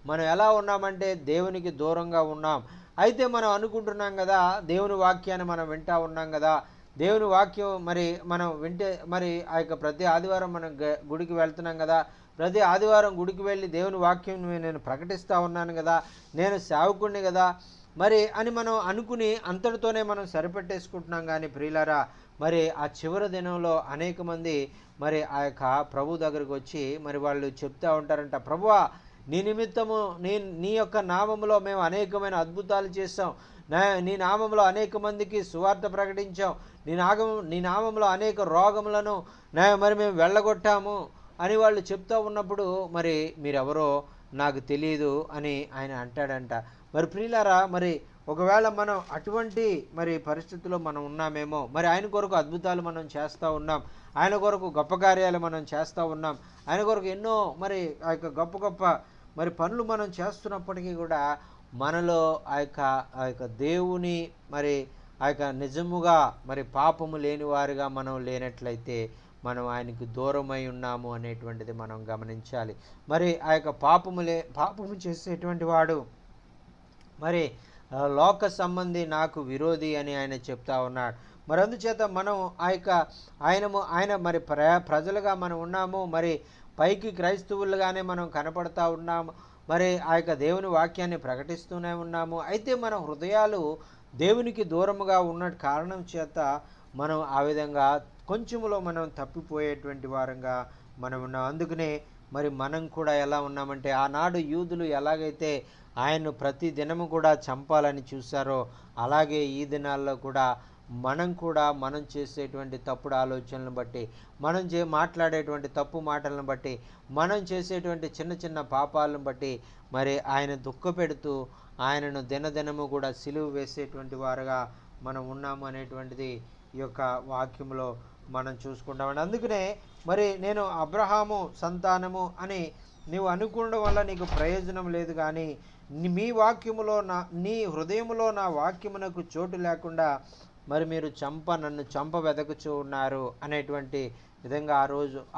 మనం ఎలా ఉన్నామంటే దేవునికి దూరంగా ఉన్నాం. అయితే మనం అనుకుంటున్నాం కదా, దేవుని వాక్యాన్ని మనం వింటూ ఉన్నాం కదా, దేవుని వాక్యం మరి మనం వింటే మరి ఆ యొక్క ప్రతి ఆదివారం మనం గుడికి వెళ్తున్నాం కదా, ప్రతి ఆదివారం గుడికి వెళ్ళి దేవుని వాక్యం నేను ప్రకటిస్తూ ఉన్నాను కదా, నేను సేవకుడిని కదా మరి అని మనం అనుకుని అంతటితోనే మనం సరిపెట్టేసుకుంటున్నాం. కానీ ప్రియులారా, మరి ఆ చివరి దినంలో అనేక మంది మరి ఆ యొక్క ప్రభు దగ్గరికి వచ్చి మరి వాళ్ళు చెప్తూ ఉంటారంట, ప్రభువా నీ నిమిత్తము నీ యొక్క నామములో మేము అనేకమైన అద్భుతాలు చేస్తాం, నీ నామంలో అనేక మందికి సువార్త ప్రకటించాం, నీ నామంలో అనేక రోగములను మరి మేము వెళ్ళగొట్టాము అని వాళ్ళు చెప్తూ ఉన్నప్పుడు మరి మీరెవరో నాకు తెలియదు అని ఆయన అంటాడంట. మరి ప్రియులారా, మరి ఒకవేళ మనం అటువంటి మరి పరిస్థితుల్లో మనం ఉన్నామేమో, మరి ఆయన కొరకు అద్భుతాలు మనం చేస్తూ ఉన్నాం, ఆయన కొరకు గొప్ప కార్యాలు మనం చేస్తూ ఉన్నాం, ఆయన కొరకు ఎన్నో మరి ఆ యొక్క గొప్ప గొప్ప మరి పనులు మనం చేస్తున్నప్పటికీ కూడా మనలో ఆ యొక్క దేవుని మరి ఆ యొక్క నిజముగా మరి పాపము లేని వారుగా మనం లేనట్లయితే మనం ఆయనకు దూరమై ఉన్నాము అనేటువంటిది మనం గమనించాలి. మరి ఆ యొక్క పాపము చేసేటువంటి వాడు మరి లోక సంబంధి, నాకు విరోధి అని ఆయన చెప్తా ఉన్నాడు. మరి అందుచేత మనం ఆయన మరి ప్రజలుగా మనం ఉన్నాము, మరి పైకి క్రైస్తవులుగానే మనం కనపడతా ఉన్నాము, మరి ఆ యొక్క దేవుని వాక్యాన్ని ప్రకటిస్తూనే ఉన్నాము. అయితే మన హృదయాలు దేవునికి దూరముగా ఉన్న కారణం చేత మనం ఆ విధంగా కొంచెములో మనం తప్పిపోయేటువంటి వారంగా మనం ఉన్నాం. అందుకనే మరి మనం కూడా ఎలా ఉన్నామంటే, ఆనాడు యూదులు ఎలాగైతే ఆయన్ను ప్రతి దినము కూడా చంపాలని చూశారో అలాగే ఈ దినాల్లో కూడా మనం చేసేటువంటి తప్పుడు ఆలోచనలను బట్టి, మనం మాట్లాడేటువంటి తప్పు మాటలను బట్టి, మనం చేసేటువంటి చిన్న చిన్న పాపాలను బట్టి మరి ఆయన దుఃఖపెడుతూ ఆయనను దినదినము కూడా సిలువ వేసేటువంటి వారుగా మనం ఉన్నాము అనేటువంటిది ఈ యొక్క వాక్యంలో మనం చూసుకుంటామండి. అందుకనే మరి నేను అబ్రహాము సంతానము అని నీవు అనుకోవడం వల్ల నీకు ప్రయోజనం లేదు, కానీ మీ వాక్యములో నీ హృదయములో నా వాక్యమునకు చోటు లేకుండా మరి మీరు నన్ను చంప వెదకుచూ ఉన్నారు అనేటువంటి విధంగా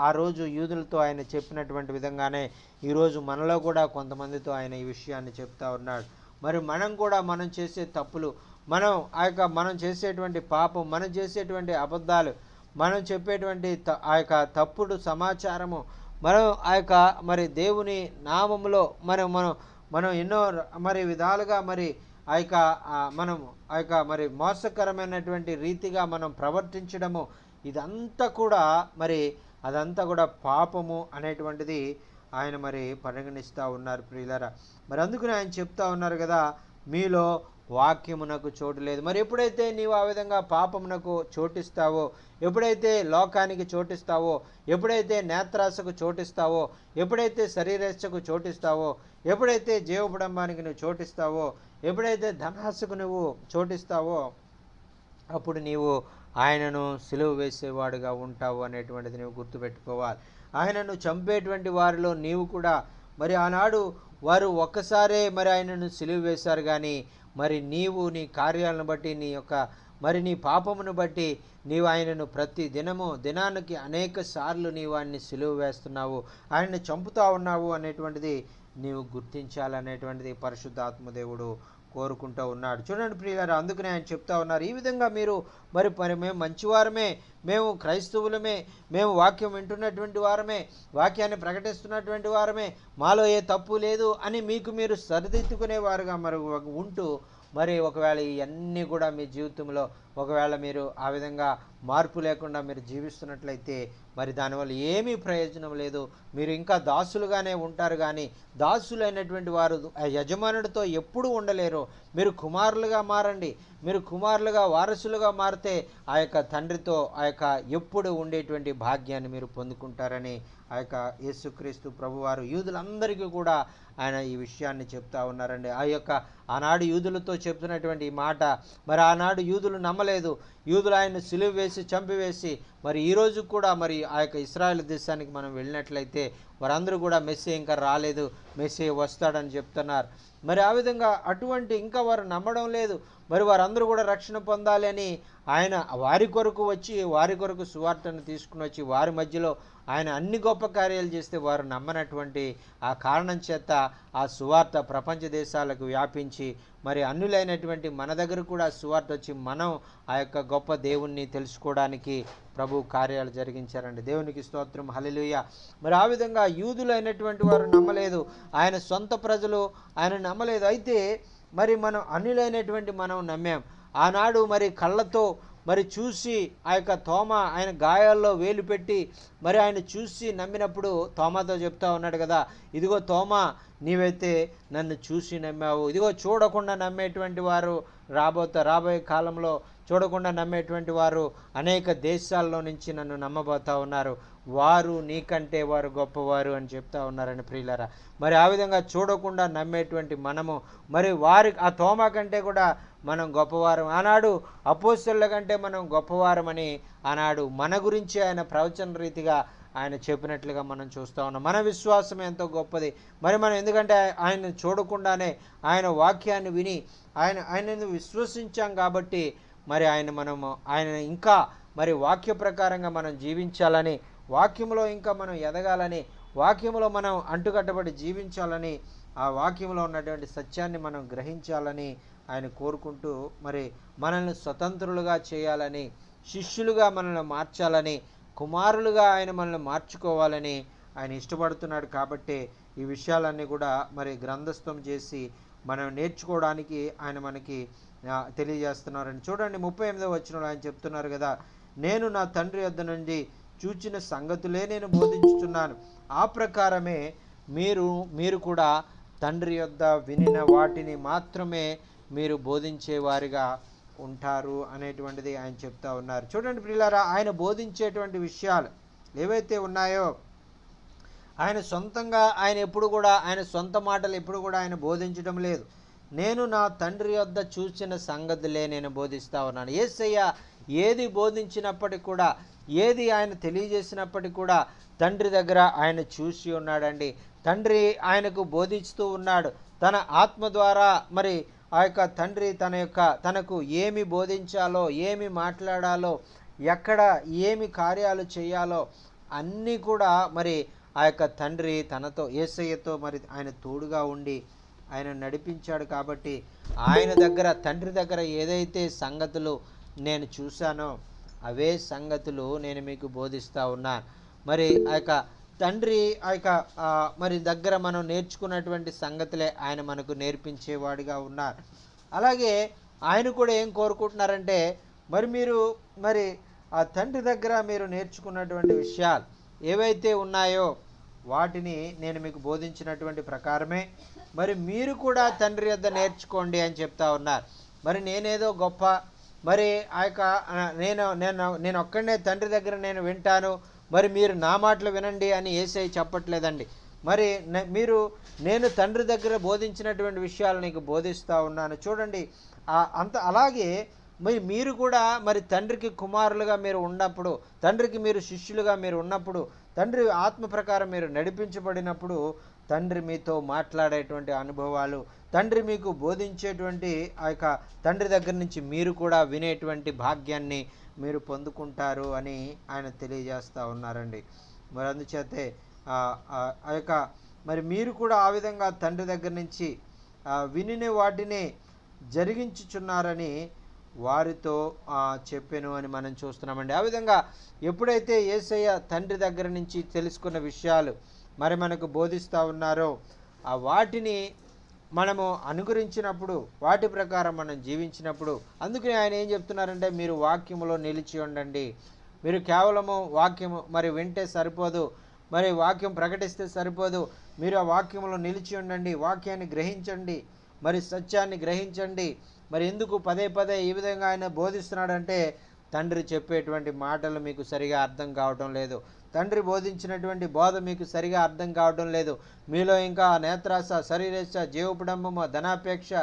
ఆ రోజు యూదులతో ఆయన చెప్పినటువంటి విధంగానే ఈరోజు మనలో కూడా కొంతమందితో ఆయన ఈ విషయాన్ని చెప్తా ఉన్నాడు. మరి మనం చేసే తప్పులు, మనం చేసేటువంటి పాపం, మనం చేసేటువంటి అబద్ధాలు, మనం చెప్పేటువంటి ఆ యొక్క తప్పుడు సమాచారము, మనం మరి దేవుని నామములో మనం ఎన్నో మరి విధాలుగా మరి మనం మరి మోసకరమైనటువంటి రీతిగా మనం ప్రవర్తించడము, ఇదంతా కూడా మరి అదంతా కూడా పాపము అనేటువంటిది ఆయన మరి పరిగణిస్తూ ఉన్నారు ప్రియులారా. మరి అందుకని ఆయన చెప్తా ఉన్నారు కదా, మీలో వాక్యమునకు చోటు లేదు. మరి ఎప్పుడైతే నీవు ఆ విధంగా పాపమునకు చోటిస్తావో, ఎప్పుడైతే లోకానికి చోటిస్తావో, ఎప్పుడైతే నేత్రాశకు చోటిస్తావో, ఎప్పుడైతే శరీరేచ్ఛకు చోటిస్తావో, ఎప్పుడైతే జీవపుడంబానికి నువ్వు చోటిస్తావో, ఎప్పుడైతే ధనాశకు నువ్వు చోటిస్తావో, అప్పుడు నీవు ఆయనను సిలువ వేసేవాడుగా ఉంటావు అనేటువంటిది నువ్వు గుర్తుపెట్టుకోవాలి. ఆయనను చంపేటువంటి వారిలో నీవు కూడా మరి ఆనాడు వారు ఒక్కసారే మరి ఆయనను సిలువ వేశారు, కానీ మరి నీవు నీ కార్యాలను బట్టి నీ పాపమును బట్టి నీవు ఆయనను ప్రతి దినానికి అనేక సార్లు నీవు ఆయన్ని సిలువ వేస్తున్నావు, ఆయన్ని చంపుతా ఉన్నావు అనేటువంటిది నీవు గుర్తించాలనేటువంటిది పరిశుద్ధాత్మదేవుడు కోరుకుంటూ ఉన్నాడు. చూడండి ప్రియులారా, అందుకనే ఆయన చెప్తా ఉన్నారు, ఈ విధంగా మీరు మరి మేము మంచివారమే, మేము క్రైస్తవులమే, మేము వాక్యం వింటున్నటువంటి వారమే, వాక్యాన్ని ప్రకటిస్తున్నటువంటి వారమే, మాలో ఏ తప్పు లేదు అని మీరు సరిదిద్దుకునేవారుగా మరి ఉంటూ మరి ఒకవేళ ఇవన్నీ కూడా మీ జీవితంలో ఒకవేళ మీరు ఆ విధంగా మార్పు లేకుండా మీరు జీవిస్తున్నట్లయితే మరి దానివల్ల ఏమీ ప్రయోజనం లేదు. మీరు ఇంకా దాసులుగానే ఉంటారు, కానీ దాసులైనటువంటి వారు యజమానుడితో ఎప్పుడు ఉండలేరు. మీరు కుమారులుగా మారండి. మీరు కుమారులుగా వారసులుగా మారితే ఆ యొక్క తండ్రితో ఆ యొక్క ఎప్పుడు ఉండేటువంటి భాగ్యాన్ని మీరు పొందుకుంటారని ఆ యొక్క యేసుక్రీస్తు ప్రభువారు యూదులందరికీ కూడా ఆయన ఈ విషయాన్ని చెప్తా ఉన్నారండి. ఆ యొక్క ఆనాడు యూదులతో చెప్తున్నటువంటి ఈ మాట మరి ఆనాడు యూదులు నమ్మలేదు. యూదులు ఆయన్ని సిలువ వేసి చంపివేసి మరి ఈరోజు కూడా మరి ఆ యొక్క ఇశ్రాయేలు దేశానికి మనం వెళ్ళినట్లయితే వారందరూ కూడా మెస్సీ ఇంకా రాలేదు, మెస్సీ వస్తాడని చెప్తున్నారు. మరి ఆ విధంగా అటువంటి ఇంకా వారు నమ్మడం లేదు. మరి వారందరూ కూడా రక్షణ పొందాలి అని ఆయన వారి కొరకు వచ్చి వారి కొరకు సువార్తను తీసుకుని వచ్చి వారి మధ్యలో ఆయన అన్ని గొప్ప కార్యాలు చేస్తే వారు నమ్మనటువంటి ఆ కారణం చేత ఆ సువార్త ప్రపంచ దేశాలకు వ్యాపించి మరి అన్యులైనటువంటి మన దగ్గర కూడా సువార్త వచ్చి మనం ఆ యొక్క గొప్ప దేవుణ్ణి తెలుసుకోవడానికి ప్రభు కార్యాలు జరిగించారండి. దేవునికి స్తోత్రం, హల్లెలూయా. మరి ఆ విధంగా యూదులైనటువంటి వారు నమ్మలేదు, ఆయన సొంత ప్రజలు ఆయన నమ్మలేదు. అయితే మరి మనం అన్యులైనటువంటి మనం నమ్మాం. ఆనాడు మరి కళ్ళతో మరి చూసి ఆ యొక్క తోమ ఆయన గాయాల్లో వేలు పెట్టి మరి ఆయన చూసి నమ్మినప్పుడు తోమాతో చెప్తా ఉన్నాడు కదా, ఇదిగో తోమా నీవైతే నన్ను చూసి నమ్మావు, ఇదిగో చూడకుండా నమ్మేటువంటి వారు రాబోయే కాలంలో చూడకుండా నమ్మేటువంటి వారు అనేక దేశాల్లో నుంచి నన్ను నమ్మబోతా ఉన్నారు, వారు నీకంటే వారు గొప్పవారు అని చెప్తా ఉన్నారని ప్రియులారా. మరి ఆ విధంగా చూడకుండా నమ్మేటువంటి మనము మరి వారి ఆ తోమా కంటే కూడా మనం గొప్పవారం, ఆనాడు అపోస్తలుల కంటే మనం గొప్పవారమని ఆనాడు మన గురించి ఆయన ప్రవచన రీతిగా ఆయన చెప్పినట్లుగా మనం చూస్తూ ఉన్నాం. మన విశ్వాసం ఎంతో గొప్పది. మరి మనం ఎందుకంటే ఆయన చూడకుండానే ఆయన వాక్యాన్ని విని ఆయనను విశ్వసించాం కాబట్టి మరి ఆయన ఇంకా మరి వాక్య ప్రకారంగా మనం జీవించాలని, వాక్యంలో ఇంకా మనం ఎదగాలని, వాక్యంలో మనం అంటుకట్టబడి జీవించాలని, ఆ వాక్యంలో ఉన్నటువంటి సత్యాన్ని మనం గ్రహించాలని ఆయన కోరుకుంటూ మరి మనల్ని స్వతంత్రులుగా చేయాలని, శిష్యులుగా మనల్ని మార్చాలని, కుమారులుగా ఆయన మనల్ని మార్చుకోవాలని ఆయన ఇష్టపడుతున్నాడు. కాబట్టి ఈ విషయాలన్నీ కూడా మరి గ్రంథస్థం చేసి మనం నేర్చుకోవడానికి ఆయన మనకి తెలియజేస్తున్నారని చూడండి. 38వ వచనంలో ఆయన చెప్తున్నారు కదా, నేను నా తండ్రి యొద్ద నుండి చూచిన సంగతులే నేను బోధించుచున్నాను, ఆ ప్రకారమే మీరు కూడా తండ్రి యొద్ద వినిన వాటిని మాత్రమే మీరు బోధించేవారిగా ఉంటారు అనేటువంటిది ఆయన చెప్తా ఉన్నారు. చూడండి ప్రియులారా, ఆయన బోధించేటువంటి విషయాలు ఏవైతే ఉన్నాయో ఆయన సొంతంగా ఆయన ఎప్పుడు కూడా ఆయన సొంత మాటలు ఎప్పుడు కూడా ఆయన బోధించడం లేదు. నేను నా తండ్రి యొద్ద చూసిన సంగతులే నేను బోధిస్తా ఉన్నాను. యేసయ్య ఏది బోధించినప్పటికీ కూడా, ఏది ఆయన తెలియజేసినప్పటికీ కూడా తండ్రి దగ్గర ఆయన చూసి ఉన్నాడండి. తండ్రి ఆయనకు బోధిస్తూ ఉన్నాడు. తన ఆత్మ ద్వారా మరి ఆ యొక్క తండ్రి తనకు ఏమి బోధించాలో, ఏమి మాట్లాడాలో, ఎక్కడ ఏమి కార్యాలు చేయాలో అన్నీ కూడా మరి ఆ యొక్క తండ్రి తనతో యేసయ్యతో మరి ఆయన తోడుగా ఉండి ఆయన నడిపించాడు. కాబట్టి ఆయన దగ్గర తండ్రి దగ్గర ఏదైతే సంగతులు నేను చూశానో అవే సంగతులు నేను మీకు బోధిస్తూ ఉన్నాను. మరి ఆ యొక్క తండ్రి ఆ యొక్క మరి దగ్గర మనం నేర్చుకున్నటువంటి సంగతులే ఆయన మనకు నేర్పించేవాడిగా ఉన్నారు. అలాగే ఆయన కూడా ఏం కోరుకుంటున్నారంటే మరి ఆ తండ్రి దగ్గర మీరు నేర్చుకున్నటువంటి విషయాలు ఏవైతే ఉన్నాయో వాటిని నేను మీకు బోధించినటువంటి ప్రకారమే మరి మీరు కూడా తండ్రి యొద్ద నేర్చుకోండి అని చెప్తా ఉన్నారు. మరి నేనేదో గొప్ప మరి ఆ యొక్క నేను ఒక్కడనే తండ్రి దగ్గర నేను వింటాను, మరి మీరు నా మాటలు వినండి అని యేసయ్య చెప్పట్లేదండి. మరి నేను తండ్రి దగ్గర బోధించినటువంటి విషయాలు నీకు బోధిస్తూ ఉన్నాను. చూడండి అలాగే మీరు కూడా మరి తండ్రికి కుమారులుగా మీరు ఉన్నప్పుడు, తండ్రికి మీరు శిష్యులుగా మీరు ఉన్నప్పుడు, తండ్రి ఆత్మ ప్రకారం మీరు నడిపించబడినప్పుడు తండ్రి మీతో మాట్లాడేటువంటి అనుభవాలు, తండ్రి మీకు బోధించేటువంటి ఆ యొక్క తండ్రి దగ్గర నుంచి మీరు కూడా వినేటువంటి భాగ్యాన్ని మీరు పొందుకుంటారు అని ఆయన తెలియజేస్తూ ఉన్నారండి. మరి అందుచేతే ఆ యొక్క మరి మీరు కూడా ఆ విధంగా తండ్రి దగ్గర నుంచి వినిన వాటిని జరిగించుచున్నారని వారితో చెప్పాను అని మనం చూస్తున్నామండి. ఆ విధంగా ఎప్పుడైతే యేసయ్య తండ్రి దగ్గర నుంచి తెలుసుకున్న విషయాలు మరి మనకు బోధిస్తూ ఉన్నారో వాటిని మనము అనుగురించినప్పుడు, వాటి ప్రకారం మనం జీవించినప్పుడు, అందుకని ఆయన ఏం చెప్తున్నారంటే మీరు వాక్యములో నిలిచి ఉండండి. మీరు కేవలము వాక్యము మరి వింటే సరిపోదు, మరి వాక్యం ప్రకటిస్తే సరిపోదు. మీరు ఆ వాక్యంలో నిలిచి ఉండండి, వాక్యాన్ని గ్రహించండి, మరి సత్యాన్ని గ్రహించండి. మరి ఎందుకు పదే పదే ఈ విధంగా ఆయన బోధిస్తున్నాడంటే తండ్రి చెప్పేటువంటి మాటలు మీకు సరిగా అర్థం కావటం లేదు, తండ్రి బోధించినటువంటి బోధ మీకు సరిగా అర్థం కావటం లేదు. మీలో ఇంకా నేత్రాస, శరీరేశ, జీవపుడంబము, ధనాపేక్ష,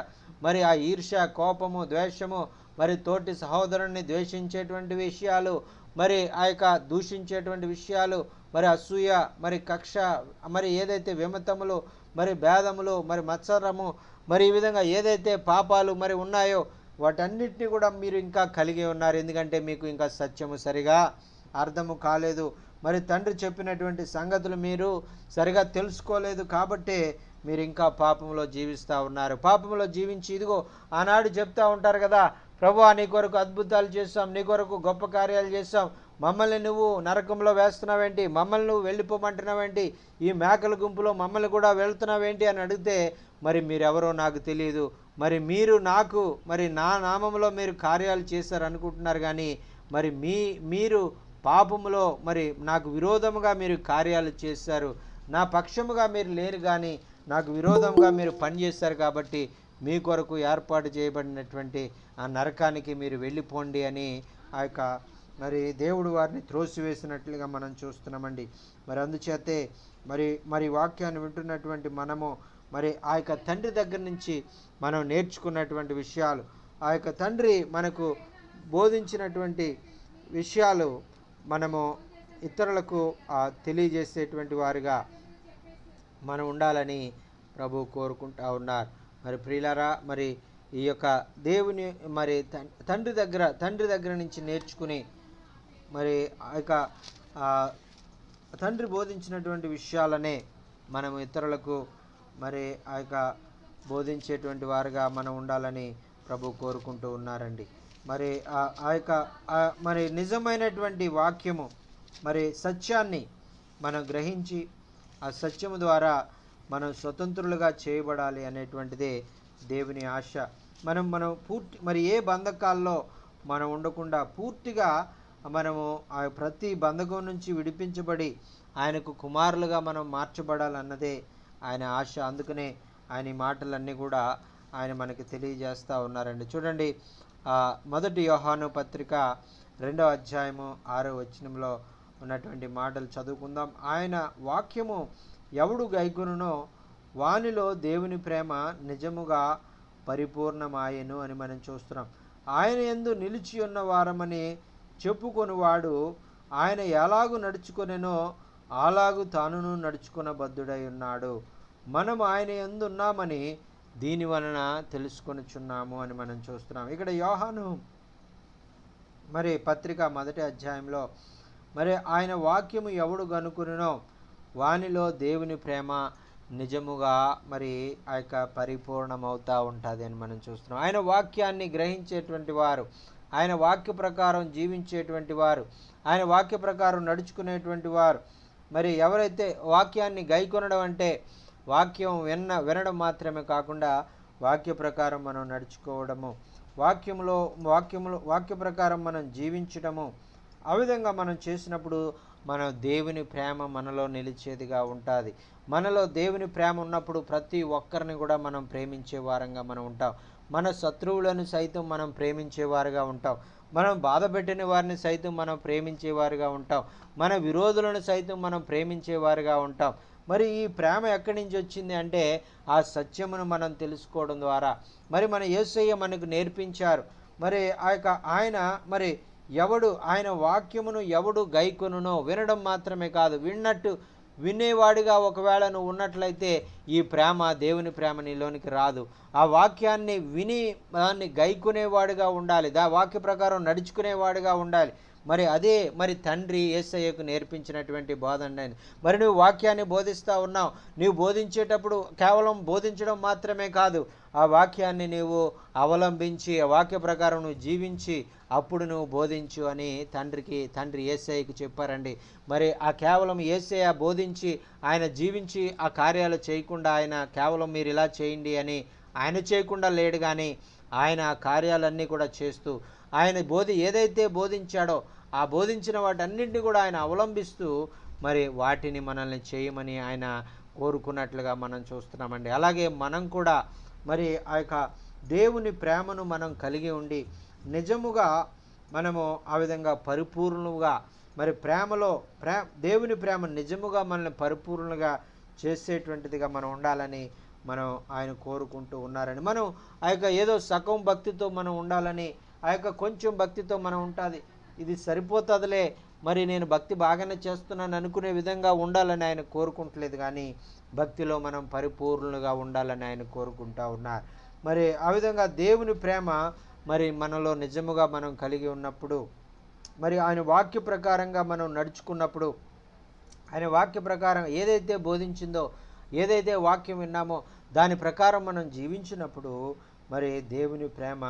మరి ఆ ఈర్ష్య, కోపము, ద్వేషము, మరి తోటి సహోదరుణ్ణి ద్వేషించేటువంటి విషయాలు, మరి ఆ యొక్క దూషించేటువంటి విషయాలు, మరి అసూయ, మరి కక్ష, మరి ఏదైతే విమతములు, మరి భేదములు, మరి మత్సరము, మరి ఈ విధంగా ఏదైతే పాపాలు మరి ఉన్నాయో వాటన్నిటిని కూడా మీరు ఇంకా కలిగి ఉన్నారు. ఎందుకంటే మీకు ఇంకా సత్యము సరిగా అర్థము కాలేదు, మరి తండ్రి చెప్పినటువంటి సంగతులు మీరు సరిగా తెలుసుకోలేదు. కాబట్టి మీరు ఇంకా పాపంలో జీవిస్తూ ఉన్నారు. పాపంలో జీవించి ఇదిగో ఆనాడు చెప్తూ ఉంటారు కదా, ప్రభువా నీ కొరకు అద్భుతాలు చేస్తాం, నీ కొరకు గొప్ప కార్యాలు చేస్తాం, మమ్మల్ని నువ్వు నరకంలో వేస్తున్నావేంటి, మమ్మల్ని నువ్వు వెళ్ళిపోమంటున్నావేంటి, ఈ మేకల గుంపులో మమ్మల్ని కూడా వెళ్తున్నావేంటి అని అడిగితే మరి మీరెవరో నాకు తెలియదు, మరి మీరు నాకు మరి నా నామంలో మీరు కార్యాలు చేశారు అనుకుంటున్నారు, కానీ మరి మీరు పాపములో మరి నాకు విరోధముగా మీరు కార్యాలు చేశారు, నా పక్షముగా మీరు లేరు, కానీ నాకు విరోధంగా మీరు పనిచేస్తారు. కాబట్టి మీ కొరకు ఏర్పాటు చేయబడినటువంటి ఆ నరకానికి మీరు వెళ్ళిపోండి అని ఆ యొక్క మరి దేవుడు వారిని త్రోసివేసినట్లుగా మనం చూస్తున్నామండి. మరి అందుచేతే మరి వాక్యాన్ని వింటున్నటువంటి మనము మరి ఆ యొక్క తండ్రి దగ్గర నుంచి మనం నేర్చుకున్నటువంటి విషయాలు, ఆ యొక్క తండ్రి మనకు బోధించినటువంటి విషయాలు మనము ఇతరులకు తెలియజేసేటువంటి వారిగా మనం ఉండాలని ప్రభు కోరుకుంటా ఉన్నారు. మరి ప్రియులారా, మరి ఈ యొక్క దేవుని మరి తండ్రి దగ్గర నుంచి నేర్చుకుని మరి ఆ యొక్క తండ్రి బోధించినటువంటి విషయాలనే మనం ఇతరులకు మరి ఆ యొక్క బోధించేటువంటి వారుగా మనం ఉండాలని ప్రభు కోరుకుంటూ ఉన్నారండి. మరి ఆ యొక్క మరి నిజమైనటువంటి వాక్యము, మరి సత్యాన్ని మనం గ్రహించి ఆ సత్యము ద్వారా మనం స్వతంత్రులుగా చేయబడాలి అనేటువంటిదే దేవుని ఆశ. మనం పూర్తి మరి ఏ బంధకాల్లో మనం ఉండకుండా పూర్తిగా మనము ఆ ప్రతి బంధకం నుంచి విడిపించబడి ఆయనకు కుమారులుగా మనం మార్చబడాలన్నదే ఆయన ఆశ. అందుకనే ఆయన ఈ మాటలన్నీ కూడా ఆయన మనకి తెలియజేస్తూ ఉన్నారండి. చూడండి, మొదటి యోహాను పత్రిక 2వ అధ్యాయము 6వ వచనంలో ఉన్నటువంటి మాటలు చదువుకుందాం. ఆయన వాక్యము ఎవడు గైకొనునో వానిలో దేవుని ప్రేమ నిజముగా పరిపూర్ణమాయెను అని మనం చూస్తున్నాం. ఆయన యందు నిలిచి ఉన్న వారమని చెప్పుకొనివాడు ఆయన ఎలాగు నడుచుకొనెనో అలాగు తానును నడుచుకొనబద్ధుడై ఉన్నాడు. మనం ఆయన యందు ఉన్నామని దీని వలన తెలుసుకొనుచున్నాము అని మనం చూస్తున్నాం. ఇక్కడ యోహాను మరి పత్రిక 1వ అధ్యాయంలో మరి ఆయన వాక్యము ఎవడు గనుకొనునో వానిలో దేవుని ప్రేమ నిజముగా మరి ఆ యొక్క పరిపూర్ణమవుతూ ఉంటుంది అని మనం చూస్తున్నాం. ఆయన వాక్యాన్ని గ్రహించేటువంటి వారు, ఆయన వాక్య ప్రకారం జీవించేటువంటి వారు, ఆయన వాక్య ప్రకారం నడుచుకునేటువంటి వారు, మరి ఎవరైతే వాక్యాన్ని గైకొనడం అంటే వాక్యం వినడం మాత్రమే కాకుండా వాక్య ప్రకారం మనం నడుచుకోవడము, వాక్య ప్రకారం మనం జీవించడము, ఆ విధంగా మనం చేసినప్పుడు మన దేవుని ప్రేమ మనలో నిలిచేదిగా ఉంటుంది. మనలో దేవుని ప్రేమ ఉన్నప్పుడు ప్రతి ఒక్కరిని కూడా మనం ప్రేమించే వారంగా మనం ఉంటాం. మన శత్రువులను సైతం మనం ప్రేమించేవారుగా ఉంటాం. మనం బాధ పెట్టిన వారిని సైతం మనం ప్రేమించేవారుగా ఉంటాం. మన విరోధులను సైతం మనం ప్రేమించేవారుగా ఉంటాం. మరి ఈ ప్రేమ ఎక్కడి నుంచి వచ్చింది అంటే ఆ సత్యమును మనం తెలుసుకోవడం ద్వారా. మరి మన యేసయ్య మనకు నేర్పించారు. మరి ఆ యొక్క ఆయన వాక్యమును ఎవడు గైకొనునో, వినడం మాత్రమే కాదు, వినేవాడిగా ఒకవేళ నువ్వు ఉన్నట్లయితే ఈ ప్రేమ, దేవుని ప్రేమ నీలోనికి రాదు. ఆ వాక్యాన్ని విని దాన్ని గైకునేవాడుగా ఉండాలి, వాక్య ప్రకారం నడుచుకునేవాడుగా ఉండాలి. మరి అదే మరి తండ్రి యేసయ్యకు నేర్పించినటువంటి బోధ అండి. మరి నువ్వు వాక్యాన్ని బోధిస్తూ ఉన్నావు. నీవు బోధించేటప్పుడు కేవలం బోధించడం మాత్రమే కాదు, ఆ వాక్యాన్ని నీవు అవలంబించి ఆ వాక్య ప్రకారం నువ్వు జీవించి అప్పుడు నువ్వు బోధించు అని తండ్రి యేసయ్యకి చెప్పారండి. మరి ఆ కేవలం యేసయ్య బోధించి ఆయన జీవించి ఆ కార్యాలు చేయకుండా ఆయన కేవలం మీరు ఇలా చేయండి అని ఆయన చేయకుండా లేడు, కానీ ఆయన ఆ కార్యాలన్నీ కూడా చేస్తూ ఆయన ఏదైతే బోధించాడో ఆ బోధించిన వాటన్నింటినీ కూడా ఆయన అవలంబిస్తూ మరి వాటిని మనల్ని చేయమని ఆయన కోరుకున్నట్లుగా మనం చూస్తున్నామండి. అలాగే మనం కూడా మరి ఆ యొక్క దేవుని ప్రేమను మనం కలిగి ఉండి నిజముగా మనము ఆ విధంగా పరిపూర్ణుగా మరి దేవుని ప్రేమ నిజముగా మనల్ని పరిపూర్ణంగా చేసేటువంటిదిగా మనం ఉండాలని మనం ఆయన కోరుకుంటూ ఉన్నారని. మనం ఆ యొక్క ఏదో సగం భక్తితో మనం ఉండాలని, ఆ యొక్క కొంచెం భక్తితో మనం ఉంటుంది, ఇది సరిపోతుందిలే, మరి నేను భక్తి బాగానే చేస్తున్నాను అనుకునే విధంగా ఉండాలని ఆయన కోరుకుంటలేదు, కానీ భక్తిలో మనం పరిపూర్ణులుగా ఉండాలని ఆయన కోరుకుంటూ ఉన్నారు. మరి ఆ విధంగా దేవుని ప్రేమ మరి మనలో నిజముగా మనం కలిగి ఉన్నప్పుడు, మరి ఆయన వాక్య ప్రకారంగా మనం నడుచుకున్నప్పుడు, ఆయన వాక్య ప్రకారం ఏదైతే బోధించిందో, ఏదైతే వాక్యం విన్నామో దాని ప్రకారం మనం జీవించినప్పుడు మరి దేవుని ప్రేమ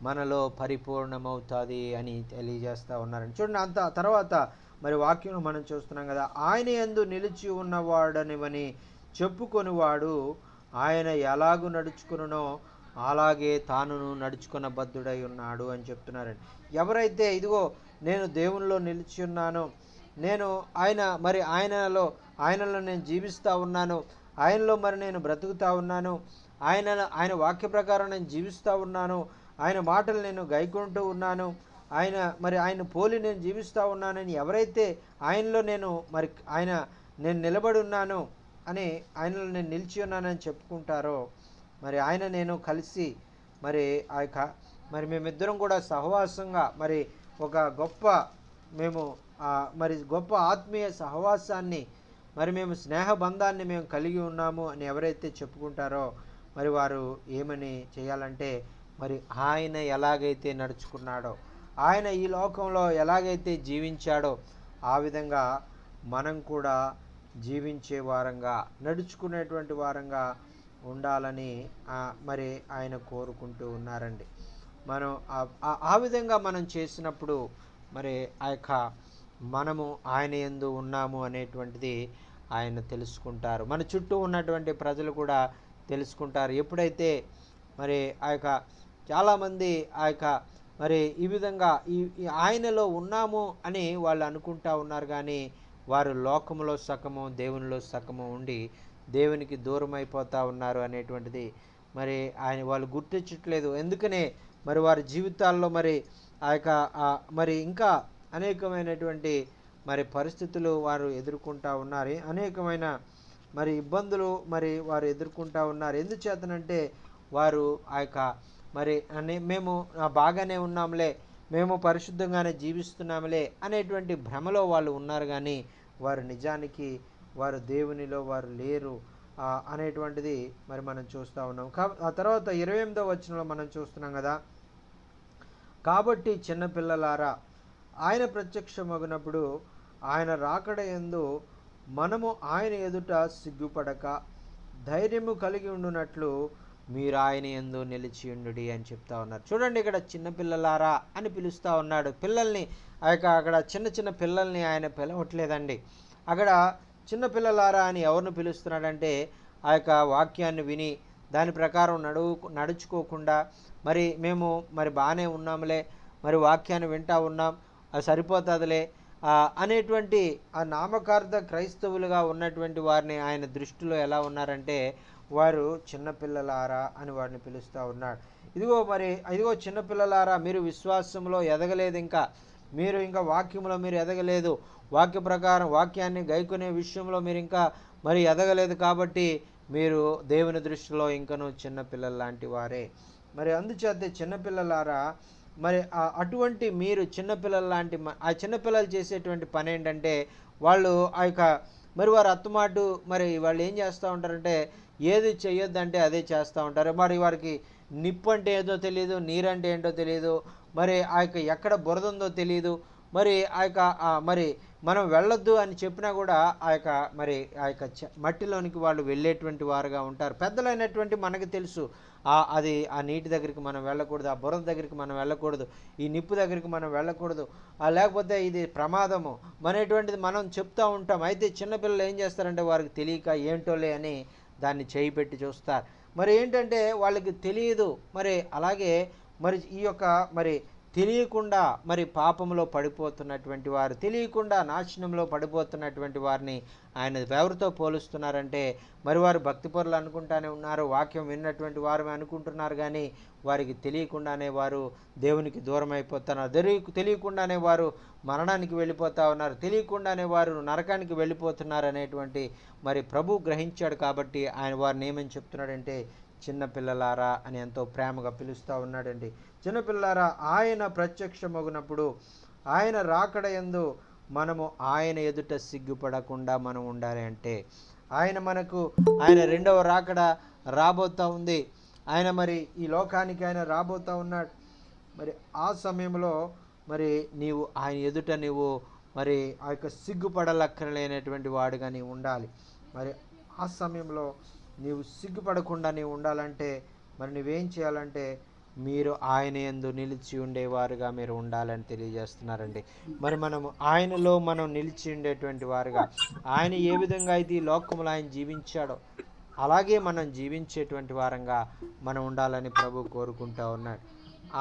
మనలో పరిపూర్ణమవుతుంది అని తెలియజేస్తూ ఉన్నారని చూడండి. అంత తర్వాత మరి వాక్యం మనం చూస్తున్నాం కదా, ఆయన యందు నిలిచి ఉన్నవాడనివని చెప్పుకొనివాడు ఆయన ఎలాగూ నడుచుకునో అలాగే తానును నడుచుకున్న బద్ధుడై ఉన్నాడు అని చెప్తున్నారండి. ఎవరైతే ఇదిగో నేను దేవునిలో నిలిచి ఉన్నాను, నేను ఆయనలో నేను జీవిస్తూ ఉన్నాను, ఆయనలో మరి నేను బ్రతుకుతూ ఉన్నాను, ఆయన వాక్య ప్రకారం నేను జీవిస్తూ ఉన్నాను, ఆయన మాటలు నేను గైకుంటూ ఉన్నాను, ఆయన పోలి నేను జీవిస్తూ ఉన్నానని ఎవరైతే ఆయనలో నేను నిలబడి ఉన్నాను అని, ఆయనలో నేను నిలిచి ఉన్నానని చెప్పుకుంటారో, మరి ఆయన నేను కలిసి మరి మరి మేమిద్దరం కూడా సహవాసంగా మరి ఒక గొప్ప ఆత్మీయ సహవాసాన్ని మరి మేము స్నేహబంధాన్ని మేము కలిగి ఉన్నాము అని ఎవరైతే చెప్పుకుంటారో, మరి వారు ఏమని చేయాలంటే మరి ఆయన ఎలాగైతే నడుచుకున్నాడో, ఆయన ఈ లోకంలో ఎలాగైతే జీవించాడో ఆ విధంగా మనం కూడా జీవించే వారంగా, నడుచుకునేటువంటి వారంగా ఉండాలని మరి ఆయన కోరుకుంటూ ఉన్నారండి. మనం ఆ విధంగా మనం చేసినప్పుడు మరి మనము ఆయన యందు ఉన్నాము అనేటువంటిది ఆయన తెలుసుకుంటారు, మన చుట్టూ ఉన్నటువంటి ప్రజలు కూడా తెలుసుకుంటారు. ఎప్పుడైతే మరి చాలామంది మరి ఈ విధంగా ఆయనలో ఉన్నాము అని వాళ్ళు అనుకుంటా ఉన్నారు, కానీ వారు లోకములో సగము దేవునిలో సగము ఉండి దేవునికి దూరం అయిపోతూ ఉన్నారు అనేటువంటిది మరి వాళ్ళు గుర్తించట్లేదు. ఎందుకనే మరి వారి జీవితాల్లో మరి మరి ఇంకా అనేకమైనటువంటి మరి పరిస్థితులు వారు ఎదుర్కొంటూ ఉన్నారు, అనేకమైన మరి ఇబ్బందులు మరి వారు ఎదుర్కొంటూ ఉన్నారు. ఎందుచేతనంటే వారు మరి మేము బాగానే ఉన్నాంలే, మేము పరిశుద్ధంగానే జీవిస్తున్నాంలే అనేటువంటి భ్రమలో వాళ్ళు ఉన్నారు, కానీ వారు నిజానికి వారు దేవునిలో వారు లేరు అనేటువంటిది మరి మనం చూస్తూ ఉన్నాం. ఆ తర్వాత 28వ వచనంలో మనం చూస్తున్నాం కదా, కాబట్టి చిన్నపిల్లలారా ఆయన ప్రత్యక్షమగునప్పుడు ఆయన రాకడ యందు మనము ఆయన ఎదుట సిగ్గుపడక ధైర్యము కలిగి ఉండునట్లు మీరు ఆయన యందు నిలిచి ఉండుడి అని చెప్తా ఉన్నారు. చూడండి, ఇక్కడ చిన్నపిల్లలారా అని పిలుస్తూ ఉన్నాడు. పిల్లల్ని అక్కడ చిన్న పిల్లల్ని ఆయన పిలవట్లేదండి. అక్కడ చిన్నపిల్లలారా అని ఎవరిని పిలుస్తున్నాడంటే ఆ యొక్క వాక్యాన్ని విని దాని ప్రకారం నడుచుకోకుండా మరి మేము మరి బాగానే ఉన్నాంలే, మరి వాక్యాన్ని వింటూ ఉన్నాం, అది సరిపోతుందిలే అనేటువంటి ఆ నామకార్థ క్రైస్తవులుగా ఉన్నటువంటి వారిని ఆయన దృష్టిలో ఎలా ఉన్నారంటే వారు చిన్నపిల్లలారా అని వారిని పిలుస్తూ ఉన్నాడు. ఇదిగో చిన్నపిల్లలారా, మీరు విశ్వాసంలో ఎదగలేదు, మీరు ఇంకా వాక్యంలో మీరు ఎదగలేదు, వాక్య ప్రకారం వాక్యాన్ని గైకొనే విషయంలో మీరు ఇంకా మరి ఎదగలేదు, కాబట్టి మీరు దేవుని దృష్టిలో ఇంకనూ చిన్నపిల్లల లాంటి వారే. మరి అందుచేత చిన్నపిల్లలారా, మరి అటువంటి మీరు చిన్నపిల్లల లాంటి ఆ చిన్నపిల్లలు చేసేటువంటి పని ఏంటంటే వాళ్ళు మరి వారు అత్తమాటు మరి వాళ్ళు ఏం చేస్తూ ఉంటారంటే ఏది చెయ్యొద్దంటే అదే చేస్తూ ఉంటారు. మరి వారికి నిప్పు అంటే ఏదో తెలియదు, నీరంటే ఏంటో తెలియదు, మరి ఎక్కడ బురద ఉందో తెలియదు, మరి మరి మనం వెళ్ళొద్దు అని చెప్పినా కూడా మట్టిలోనికి వాళ్ళు వెళ్ళేటువంటి వారుగా ఉంటారు. పెద్దలైనటువంటి మనకు తెలుసు అది ఆ నీటి దగ్గరికి మనం వెళ్ళకూడదు, ఆ బురద దగ్గరికి మనం వెళ్ళకూడదు, ఈ నిప్పు దగ్గరికి మనం వెళ్ళకూడదు, లేకపోతే ఇది ప్రమాదము అనేటువంటిది మనం చెప్తూ ఉంటాం. అయితే చిన్నపిల్లలు ఏం చేస్తారంటే వారికి తెలియక ఏంటోలే అని దాన్ని చేయి పెట్టి చూస్తారు. మరి ఏంటంటే వాళ్ళకి తెలియదు. మరి అలాగే మరి ఈ యొక్క మరి తెలియకుండా మరి పాపంలో పడిపోతున్నటువంటి వారు, తెలియకుండా నాశనంలో పడిపోతున్నటువంటి వారిని ఆయన ఎవరితో పోలుస్తున్నారంటే మరి వారు భక్తిపరులు అనుకుంటానే ఉన్నారు, వాక్యం విన్నటువంటి వారు అనుకుంటున్నారు, కానీ వారికి తెలియకుండానే వారు దేవునికి దూరం అయిపోతున్నారు, తెలియకుండానే వారు మరణానికి వెళ్ళిపోతూ ఉన్నారు, తెలియకుండానే వారు నరకానికి వెళ్ళిపోతున్నారు అనేటువంటి మరి ప్రభు గ్రహించాడు. కాబట్టి ఆయన వారిని ఏమని చెప్తున్నాడంటే చిన్నపిల్లలారా అని ఎంతో ప్రేమగా పిలుస్తూ ఉన్నాడండి. చిన్నపిల్లారా, ఆయన ప్రత్యక్షమగునప్పుడు ఆయన రాకడ యందు మనము ఆయన ఎదుట సిగ్గుపడకుండా మనం ఉండాలి. అంటే ఆయన రెండవ రాకడ రాబోతూ ఉంది. ఆయన మరి ఈ లోకానికి ఆయన రాబోతూ ఉన్నాడు. మరి ఆ సమయంలో మరి నీవు ఆయన ఎదుట నీవు మరి ఆ యొక్క సిగ్గుపడలక్కర్లేనటువంటి వాడుగా నీవు ఉండాలి. మరి ఆ సమయంలో నీవు సిగ్గుపడకుండా నీవు ఉండాలంటే మరి నువ్వేం చేయాలంటే మీరు ఆయన యందు నిలిచి ఉండేవారుగా మీరు ఉండాలని తెలియజేస్తున్నారండి. మరి ఆయనలో మనం నిలిచి ఉండేటువంటి వారుగా, ఆయన ఏ విధంగా అయితే ఈ లోకములో ఆయన జీవించాడో అలాగే మనం జీవించేటువంటి వారంగా మనం ఉండాలని ప్రభు కోరుకుంటా ఉన్నాడు.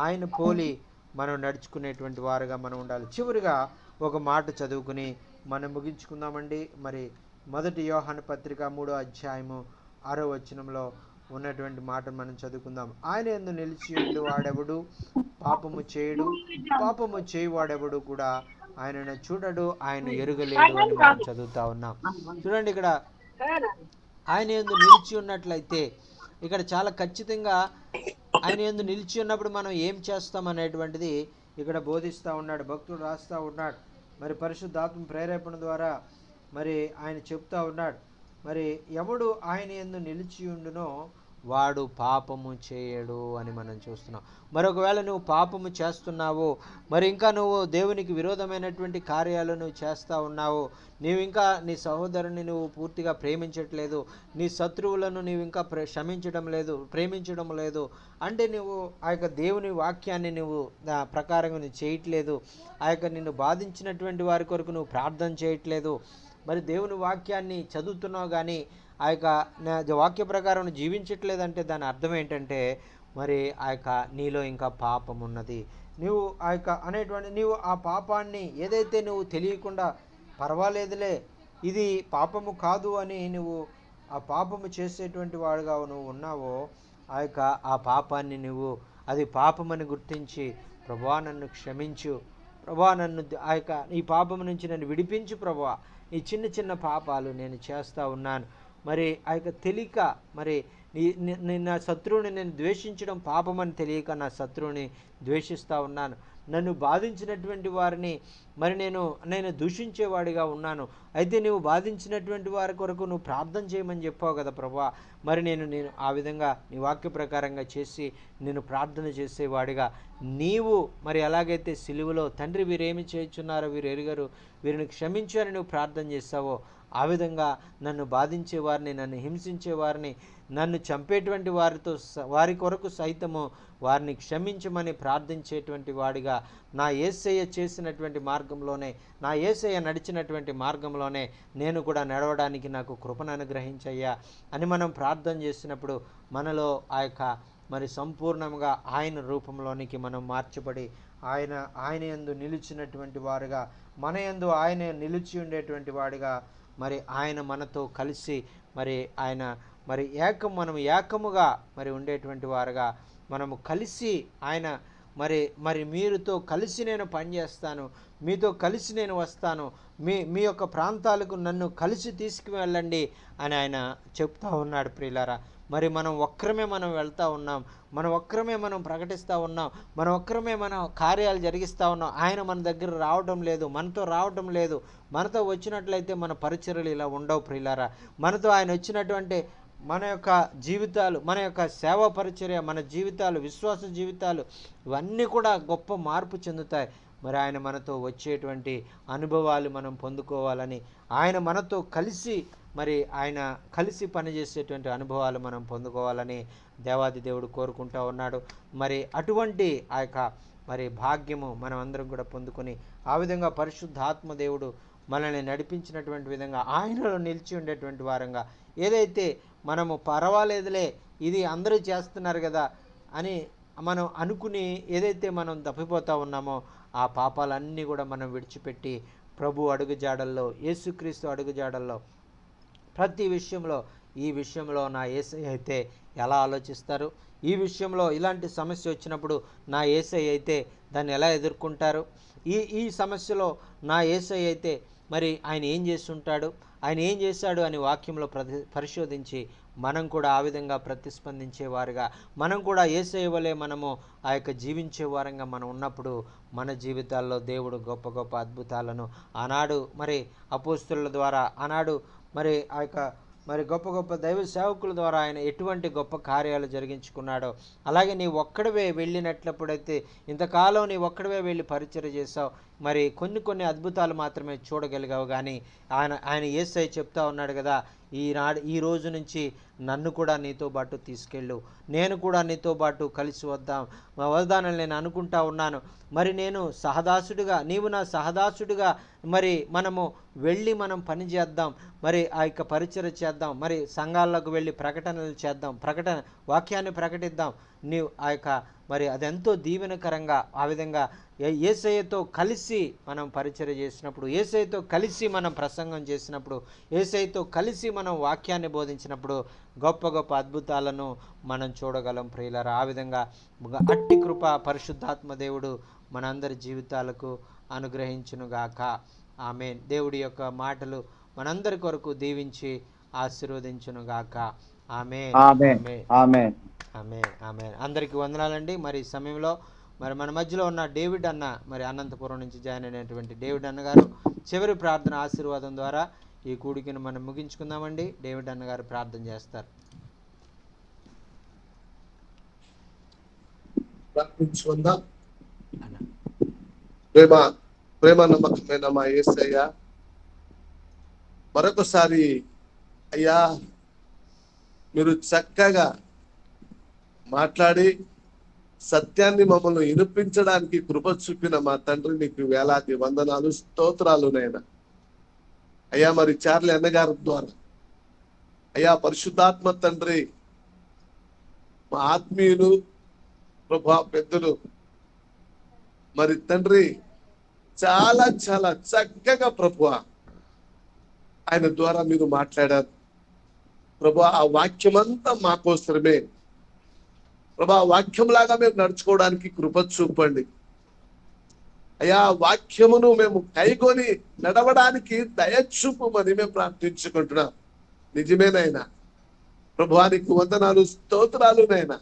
ఆయన పోలి మనం నడుచుకునేటువంటి వారుగా మనం ఉండాలి. చివరిగా ఒక మాట చదువుకుని మనం ముగించుకుందామండి. మరి 1 యోహాను పత్రిక 3వ అధ్యాయము 6వ వచనంలో ఉన్నటువంటి మాటను మనం చదువుకుందాం. ఆయన యందు నిలిచి ఉండి వాడెవడు పాపము చేయడు, పాపము చేయువాడెవడు కూడా ఆయనను చూడడు, ఆయన ఎరుగలేడు అని మనం చదువుతా ఉన్నాం. చూడండి, ఇక్కడ ఆయన యందు నిలిచి ఉన్నట్లయితే ఇక్కడ చాలా ఖచ్చితంగా ఆయన యందు నిలిచి ఉన్నప్పుడు మనం ఏం చేస్తాం అనేటువంటిది ఇక్కడ బోధిస్తూ ఉన్నాడు, భక్తుడు రాస్తూ ఉన్నాడు. మరి పరిశుద్ధాత్మ ప్రేరేపణ ద్వారా మరి ఆయన చెప్తా ఉన్నాడు. మరి ఎవడు ఆయన యందు నిలిచి ఉండునో వాడు పాపము చేయడు అని మనం చూస్తున్నాం. మరొకవేళ నువ్వు పాపము చేస్తున్నావు, మరి ఇంకా నువ్వు దేవునికి విరోధమైనటువంటి కార్యాలు నువ్వు చేస్తూ ఉన్నావు, నీవు ఇంకా నీ సహోదరుని నువ్వు పూర్తిగా ప్రేమించట్లేదు, నీ శత్రువులను నీవు ఇంకా ప్రేమించడం లేదు అంటే నువ్వు ఆ యొక్క దేవుని వాక్యాన్ని నువ్వు ప్రకారంగా నువ్వు చేయట్లేదు, ఆ యొక్క నిన్ను బాధించినటువంటి వారి కొరకు నువ్వు ప్రార్థన చేయట్లేదు, మరి దేవుని వాక్యాన్ని చదువుతున్నావు కానీ ఆ యొక్క వాక్య ప్రకారం జీవించట్లేదంటే దాని అర్థం ఏంటంటే మరి ఆ యొక్క నీలో ఇంకా పాపం ఉన్నది. నీవు ఆ యొక్క నీవు ఆ పాపాన్ని ఏదైతే నువ్వు తెలియకుండా పర్వాలేదులే ఇది పాపము కాదు అని నువ్వు ఆ పాపము చేసేటువంటి వాడుగా నువ్వు ఉన్నావో ఆ పాపాన్ని నువ్వు అది పాపమని గుర్తించి ప్రభువా నన్ను క్షమించు, ప్రభువా నన్ను ఈ పాపం నుంచి నన్ను విడిపించు, ప్రభువా ఈ చిన్న చిన్న పాపాలు నేను చేస్తూ ఉన్నాను, మరి ఆ యొక్క తెలియక మరి నా శత్రువుని నేను ద్వేషించడం పాపమని తెలియక నా శత్రువుని ద్వేషిస్తూ ఉన్నాను, నన్ను బాధించినటువంటి వారిని మరి నేను దూషించేవాడిగా ఉన్నాను, అయితే నువ్వు బాధించినటువంటి వారి కొరకు నువ్వు ప్రార్థన చేయమని చెప్పావు కదా ప్రభువా, మరి నేను ఆ విధంగా నీ వాక్య ప్రకారంగా చేసి నేను ప్రార్థన చేసేవాడిగా నీవు మరి ఎలాగైతే సిలువలో తండ్రి వీరేమి చేయుచున్నారో వీరు ఎరుగరు వీరిని క్షమించు అని నువ్వు ప్రార్థన చేస్తావో ఆ విధంగా నన్ను బాధించేవారిని, నన్ను హింసించేవారిని, నన్ను చంపేటువంటి వారి కొరకు సైతము వారిని క్షమించమని ప్రార్థించేటువంటి వాడిగా నా యేసయ్య చేసినటువంటి మార్గంలోనే, నా యేసయ్య నడిచినటువంటి మార్గంలోనే నేను కూడా నడవడానికి నాకు కృపను అనుగ్రహించయ్యా అని మనం ప్రార్థన చేసినప్పుడు మనలో ఆ యొక్క మరి సంపూర్ణంగా ఆయన రూపంలోనికి మనం మార్చబడి ఆయన యందు నిలిచినటువంటి వారుగా, మన యందు ఆయన నిలిచి ఉండేటువంటి వాడిగా మరి ఆయన మనతో కలిసి మరి ఆయన మరి మనం ఏకముగా మరి ఉండేటువంటి వారుగా మనము కలిసి ఆయన మరి మీరుతో కలిసి నేను పనిచేస్తాను, మీతో కలిసి నేను వస్తాను, మీ యొక్క ప్రాంతాలకు నన్ను కలిసి తీసుకువెళ్ళండి అని ఆయన చెప్తా ఉన్నాడు. ప్రియులారా, మరి మనం ఒక్కరమే మనం వెళ్తూ ఉన్నాం, మనం ఒక్కరమే మనం ప్రకటిస్తూ ఉన్నాం, మనం ఒక్కరమే మనం కార్యాలు జరిగిస్తూ ఉన్నాం, ఆయన మన దగ్గర రావడం లేదు, మనతో రావడం లేదు. మనతో వచ్చినట్లయితే మన పరిచర్యలు ఇలా ఉండవు ప్రియులారా. మనతో ఆయన వచ్చినటువంటి మన యొక్క జీవితాలు, మన యొక్క సేవా పరిచర్య, మన జీవితాలు, విశ్వాస జీవితాలు ఇవన్నీ కూడా గొప్ప మార్పు చెందుతాయి. మరి ఆయన మనతో వచ్చేటువంటి అనుభవాలు మనం పొందుకోవాలని, ఆయన మనతో కలిసి మరి ఆయన కలిసి పనిచేసేటువంటి అనుభవాలు మనం పొందుకోవాలని దేవాది దేవుడు కోరుకుంటూ ఉన్నాడు. మరి అటువంటి ఆ యొక్క మరి భాగ్యము మనం అందరం కూడా పొందుకొని ఆ విధంగా పరిశుద్ధాత్మ దేవుడు మనల్ని నడిపించినటువంటి విధంగా ఆయనలో నిలిచి ఉండేటువంటి వారంగా, ఏదైతే మనము పర్వాలేదులే ఇది అందరూ చేస్తున్నారు కదా అని మనం అనుకుని ఏదైతే మనం తప్పిపోతూ ఉన్నామో ఆ పాపాలన్నీ కూడా మనం విడిచిపెట్టి ప్రభు అడుగుజాడల్లో, యేసుక్రీస్తు అడుగుజాడల్లో ప్రతి విషయంలో, ఈ విషయంలో నా యేసయ్య అయితే ఎలా ఆలోచిస్తారు, ఈ విషయంలో ఇలాంటి సమస్య వచ్చినప్పుడు నా యేసయ్య అయితే దాన్ని ఎలా ఎదుర్కొంటారు, ఈ సమస్యలో నా యేసయ్య అయితే మరి ఆయన ఏం చేస్తుంటాడు, ఆయన ఏం చేశాడు అని వాక్యంలో పరిశోధించి మనం కూడా ఆ విధంగా ప్రతిస్పందించేవారుగా, మనం కూడా యేసయ్య వలె మనము ఆ యొక్క జీవించే వారంగా మనం ఉన్నప్పుడు మన జీవితాల్లో దేవుడు గొప్ప గొప్ప అద్భుతాలను ఆనాడు మరి అపోస్తలుల ద్వారా, ఆనాడు మరి ఆ యొక్క మరి గొప్ప గొప్ప దైవ సేవకుల ద్వారా ఆయన ఎటువంటి గొప్ప కార్యాలు జరిగించుకున్నాడో, అలాగే నీ ఒక్కడివే వెళ్ళినట్లప్పుడైతే ఇంతకాలం నీ ఒక్కడివే వెళ్ళి పరిచయం చేసావు, మరి కొన్ని అద్భుతాలు మాత్రమే చూడగలిగావు. కానీ ఆయన యేసయ్య చెప్తా ఉన్నాడు కదా, ఈ రోజు నుంచి నన్ను కూడా నీతో పాటు తీసుకెళ్ళు, నేను కూడా నీతో పాటు కలిసి వద్దానని నేను అనుకుంటా ఉన్నాను. మరి నేను సహదాసుడిగా, నీవు నా సహదాసుడిగా మరి మనము వెళ్ళి మనం పని చేద్దాం, మరి ఆ యొక్క పరిచయం చేద్దాం, మరి సంఘాల్లోకి వెళ్ళి ప్రకటనలు చేద్దాం, వాక్యాన్ని ప్రకటిద్దాం. నీవు ఆ యొక్క మరి అదెంతో దీవెనకరంగా ఆ విధంగా యేసయ్యతో కలిసి మనం పరిచయం చేసినప్పుడు, యేసయ్యతో కలిసి మనం ప్రసంగం చేసినప్పుడు, యేసయ్యతో కలిసి మనం వాక్యాన్ని బోధించినప్పుడు గొప్ప గొప్ప అద్భుతాలను మనం చూడగలం ప్రియులారా. ఆ విధంగా అట్టి కృప పరిశుద్ధాత్మ దేవుడు మనందరి జీవితాలకు అనుగ్రహించునుగాక. ఆమేన్. దేవుడి యొక్క మాటలు మనందరి కొరకు దీవించి ఆశీర్వదించునుగాక. ఆమేన్. ఆమేన్. ఆమేన్. అందరికీ వందనాలండి. మరి ఈ సమయంలో మరి మన మధ్యలో ఉన్న డేవిడ్ అన్న, మరి అనంతపురం నుంచి జాయిన్ అయినటువంటి డేవిడ్ అన్న గారు చివరి ప్రార్థన ఆశీర్వాదం ద్వారా ఈ కూడికను మనం ముగించుకుందామండి. డేవిడ్ అన్న గారు ప్రార్థన చేస్తారు. ప్రేమ నమ్మకమైన మా యేసయ్య, మరొకసారి అయ్యా మీరు చక్కగా మాట్లాడి సత్యాన్ని మమ్మల్ని వినిపించడానికి కృప చూపిన మా తండ్రి నీకు వేలాది వందనాలు, స్తోత్రాలు నైనా. అయ్యా మరి చార్లి అన్నగారి ద్వారా అయ్యా పరిశుద్ధాత్మ తండ్రి, మా ఆత్మీయులు ప్రభా పెద్దలు మరి తండ్రి చాలా చాలా చక్కగా ప్రభువా ఆయన ద్వారా మీరు మాట్లాడారు ప్రభువా. ఆ వాక్యమంతా మాకోసరమే ప్రభా, వాక్యంలాగా మేము నడుచుకోవడానికి కృప చూపండి అయ్యా. వాక్యమును మేము కైకొని నడవడానికి దయచూపమని మేము ప్రార్థించుకుంటున్నాం. నిజమేనైనా ప్రభువానికి వందనాలు, స్తోత్రాలు నైనా.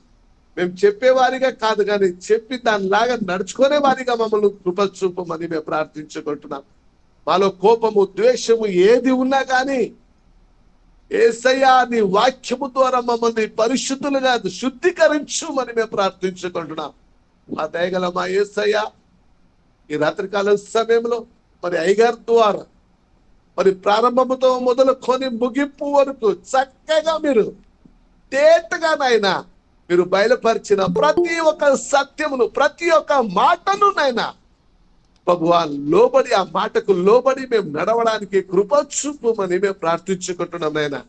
మేము చెప్పేవారిగా కాదు కానీ చెప్పి దానిలాగా నడుచుకునే వారిగా మమ్మల్ని కృప చూపమని మేము ప్రార్థించుకుంటున్నాం. మాలో కోపము, ద్వేషము ఏది ఉన్నా కానీ యేసయ్యా నీ వాక్యము ద్వారా మమ్మల్ని పరిశుద్ధులుగా శుద్ధీకరించుమని మేము ప్రార్థించుకుంటున్నాం. మా దయగల మా యేసయ్యా, ఈ రాత్రికాల సమయంలో మరి అయ్యగారి ద్వారా మరి ప్రారంభముతో మొదలుకొని ముగింపు వరకు చక్కగా మీరు తేటగా నాయనా మీరు బయలుపరిచిన ప్రతి ఒక్క సత్యమును, ప్రతి ఒక్క మాటను నాయనా ప్రభువా లోబడి, ఆ మాటకు లోబడి మేము నడవడానికి కృప చూపమని మేము ప్రార్థించుకుంటున్నాం నాయనా.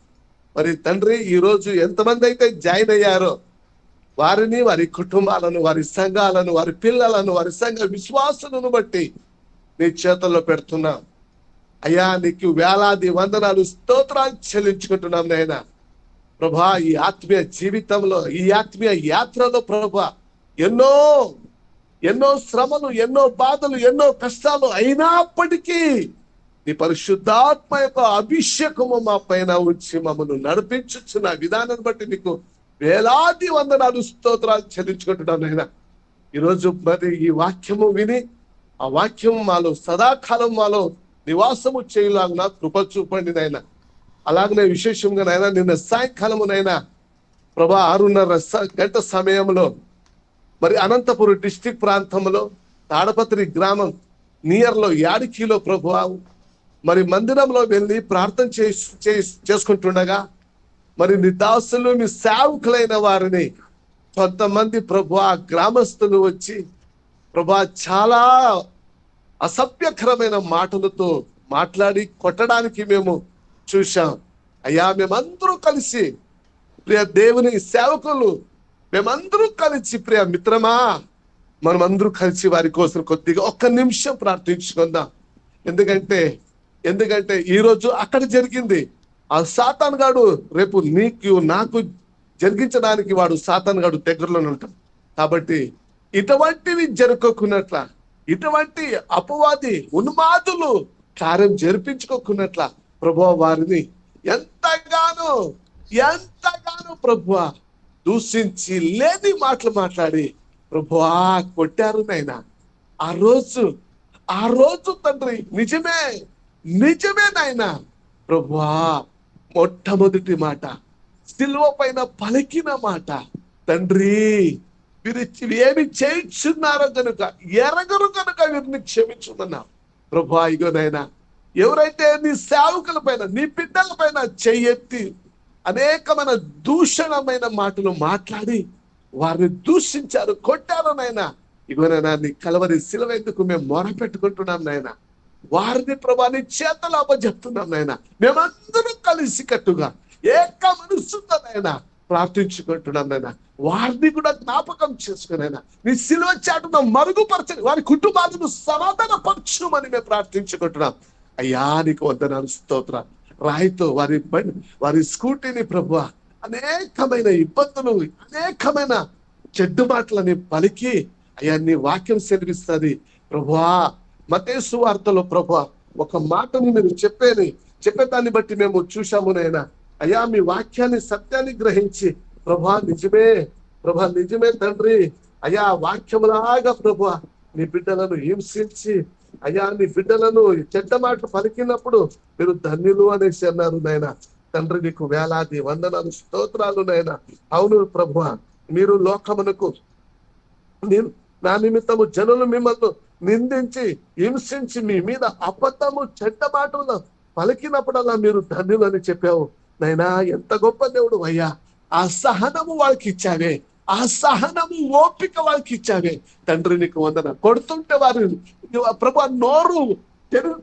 మరి తండ్రి, ఈ రోజు ఎంతమంది అయితే జాయిన్ అయ్యారో వారిని, వారి కుటుంబాలను, వారి సంఘాలను, వారి పిల్లలను, వారి సంఘ విశ్వాసులను బట్టి నీ చేతుల్లో పెడుతున్నాం అయ్యా. నీకు వేలాది వందనాలు, స్తోత్రాలు చెల్లించుకుంటున్నాం నాయనా. ప్రభా ఈ ఆత్మీయ జీవితంలో, ఈ ఆత్మీయ యాత్రలో ప్రభా ఎన్నో శ్రమలు, ఎన్నో బాధలు, ఎన్నో కష్టాలు అయినప్పటికీ నీ పరిశుద్ధాత్మ యొక్క అభిషేకము మా పైన ఉంచి మమ్మల్ని నడిపించుచున్న విధానాన్ని బట్టి నీకు వేలాది వందనాలు, స్తోత్రాలు చెల్లించుకుంటున్నాను నాయనా. ఈరోజు మరి ఈ వాక్యము విని ఆ వాక్యం మాలో సదాకాలం మాలో నివాసము చేయలాగిన కృప చూపండి నాయనా. అలాగనే విశేషంగా నాయనా నిన్న సాయంకాలమునైనా ప్రభా 6:30 గంట సమయంలో మరి అనంతపురం డిస్ట్రిక్ట్ ప్రాంతంలో తాడపత్రి గ్రామం నియర్లో యాడికిలో ప్రభువా మరి మందిరంలో వెళ్ళి ప్రార్థన చేసుకుంటుండగా మరి నీ దాసులు మీ సేవకులైన వారిని కొంతమంది ప్రభువా గ్రామస్తులు వచ్చి ప్రభువా చాలా అసభ్యకరమైన మాటలతో మాట్లాడి కొట్టడానికి మేము చూశాం. అయ్యా, మేమందరూ కలిసి ప్రియ దేవుని సేవకులు మేమందరూ కలిసి ప్రియ మిత్రమా మనమందరూ కలిసి వారి కోసం కొద్దిగా 1 నిమిషం ప్రార్థించుకుందాం. ఎందుకంటే ఈరోజు అక్కడ జరిగింది. ఆ సాతాన్ గాడు రేపు నీకు నాకు జరిగించడానికి వాడు సాతాన్ గాడు దగ్గరలోనే ఉంటాడు. కాబట్టి ఇటువంటివి జరుపుకోకున్నట్ల, ఇటువంటి అపవాది ఉన్మాదులు కార్యం జరిపించుకోకున్నట్ల ప్రభువా వారిని ఎంతగానో ప్రభువా దూషించి లేని మాటలు మాట్లాడి ప్రభువా కొట్టారు నాయనా. ఆ రోజు తండ్రి నిజమే నాయనా ప్రభువా మొట్టమొదటి మాట సిలువ పైన పలికిన మాట తండ్రి మీరు ఏమి చేయించున్నారో కనుక ఎరగరు కనుక వీరిని క్షమించుమన్నారు. ప్రభువా ఇగో నాయనా, ఎవరైతే నీ సేవకుల పైన నీ బిడ్డల పైన చెయ్యెత్తి అనేకమైన దూషణమైన మాటలు మాట్లాడి వారిని దూషించారు, కొట్టారు నాయనా, ఇగోనైనా నీ కలవరి సిలువ ఎందుకు మేము మొర పెట్టుకుంటున్నాం నాయనా. వారిని ప్రభా నీ చేతలు అప్పచెప్తున్నాం నాయనా. మేమందరం కలిసి కట్టుగా ఏక మనసుతో నాయనా ప్రార్థించుకుంటున్నాం నాయనా. వారిని కూడా జ్ఞాపకం చేసుకునైనా నీ సిలువ చాటును మరుగుపరచని వారి కుటుంబాలను సమాధానపరచుమని మేము ప్రార్థించుకుంటున్నాం. అయ్యా నీకు వందనాలు, స్తోత్ర. రాయితో వారి స్కూటీని ప్రభువా అనేకమైన ఇబ్బందులు, అనేకమైన చెడ్డు మాటలని పలికి అయ్యా నీ వాక్యం సెలవిస్తుంది ప్రభువా. మత్తయి సువార్తలో ప్రభువా ఒక మాటను మీరు చెప్పేదాన్ని బట్టి మేము చూశాము నాయనా. అయ్యా మీ వాక్యాన్ని సత్యాన్ని గ్రహించి ప్రభా నిజమే తండ్రి, అయ్యా వాక్యములాగా ప్రభువా నీ బిడ్డలను హింసించి అయ్యా నీ బిడ్డలను చెడ్డ మాటలు పలికినప్పుడు మీరు ధన్యులు అనేసి అన్నారు నాయన. తండ్రి నీకు వేలాది వందనాలు, స్తోత్రాలు నాయన. అవును ప్రభువా, మీరు లోకమునకు నా నిమిత్తము జనులు మిమ్మల్ని నిందించి హింసించి మీ మీద అబద్ధము చెడ్డ మాటలు పలికినప్పుడల్లా మీరు ధన్యులు అని చెప్పావు నైనా. ఎంత గొప్ప దేవుడు అయ్యా. ఆ సహనము వాళ్ళకి ఇచ్చావే, ఆ సహనము ఓపిక వాళ్ళకి ఇచ్చావే తండ్రి నీకు వందన. కొడుతుంటే వారు ప్రభా నోరు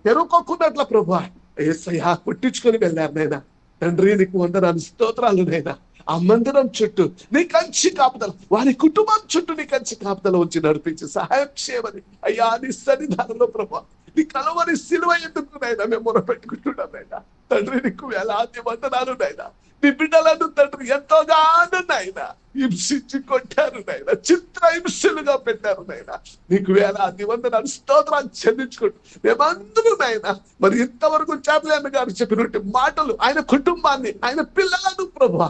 తెరుకోకున్నట్ల ప్రభా యేసయ్యా కొట్టించుకొని వెళ్ళారు నైనా. తండ్రి నీకు వందనాలు, స్తోత్రాలు నైనా. ఆ మందిరం చుట్టూ నీ కంచి కాపుదల, వారి కుటుంబం చుట్టూ నీ కంచి కాపుదల ఉంచి నడిపించి సహాయం చేయమని అయ్యా నీ సన్నిధానంలో ప్రభా నీ కలవరి సిలువ ఎందుకు నైనా మేము మొరపెట్టుకుంటున్నాం నైనా. తండ్రి నీకు వేలాది వందనాలు నైనా. నీ బిడ్డలను తండ్రి ఎంతోగానో నాయనా హింసించి కొట్టారు నాయన, చిత్ర హింసలుగా పెట్టారు నాయన. నీకు వేలాది వందనాలు, స్తోత్రాలు చెల్లించుకుంటూ మేమందరూ నాయన మరి ఇంతవరకు చాప్లెన్ గారు చెప్పినట్టు మాటలు ఆయన కుటుంబాన్ని ఆయన పిల్లలను ప్రభువా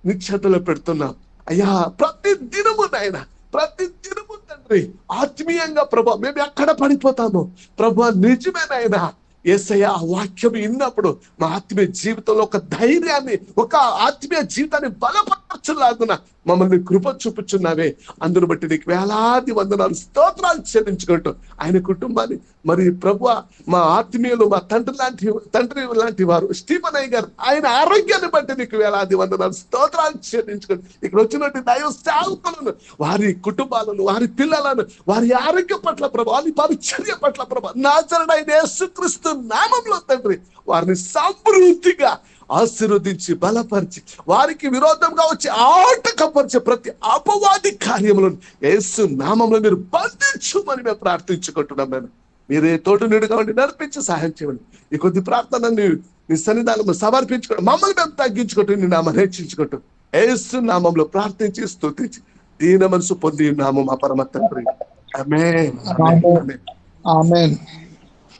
నీ చేతిలో పెడుతున్నాం అయ్యా. ప్రతి దినము తండ్రి ఆత్మీయంగా ప్రభా మేము ఎక్కడ పడిపోతాము ప్రభా నిజమేనాయనా. యేసయ్య ఆ వాక్యం విన్నప్పుడు మా ఆత్మీయ జీవితంలో ఒక ధైర్యాన్ని, ఒక ఆత్మీయ జీవితాన్ని బలపరచులాగున మమ్మల్ని కృప చూపుచున్నావే. అందును బట్టి నీకు వేలాది వందనాలు, స్తోత్రాలు చెల్లించుకుంటూ ఆయన కుటుంబాన్ని మరి ప్రభువా మా ఆత్మీయులు మా తండ్రి లాంటి వారు స్టీఫెన్ అయ్య గారు ఆయన ఆరోగ్యాన్ని బట్టి నీకు వేలాది వందనాలు, స్తోత్రాలు చెల్లించుకుంటూ ఇక్కడ వచ్చినట్టు దైవ సేవకులను వారి కుటుంబాలను వారి పిల్లలను వారి ఆరోగ్య పట్ల ప్రభు వారి పరిచర్య పట్ల ప్రభు నాజరుడైన యేసుక్రీస్తు నామంలో తండ్రి వారిని సమృద్ధిగా ఆశీర్వదించి బలపరిచి వారికి విరోధంగా వచ్చి ఆటకపరిచే ప్రతి అపవాది కార్యములను యేసు నామంలో మీరు బంధించుమని మేము ప్రార్థించుకుంటున్నాం. నేను మీరే తోడు నీడుగా ఉండి నడిపించి సహాయం చేయండి. ఈ కొద్ది ప్రార్థనని నీ సన్నిధానంలో సమర్పించుకుంటూ మమ్మల్ని మేము తగ్గించుకుంటూ నీ నామం హెచ్చించుకుంటూ యేసు నామంలో ప్రార్థించి స్తుతించి దీన మనసు పొంది నామం మా పరమ తండ్రి ఆమేన్. ఆమేన్.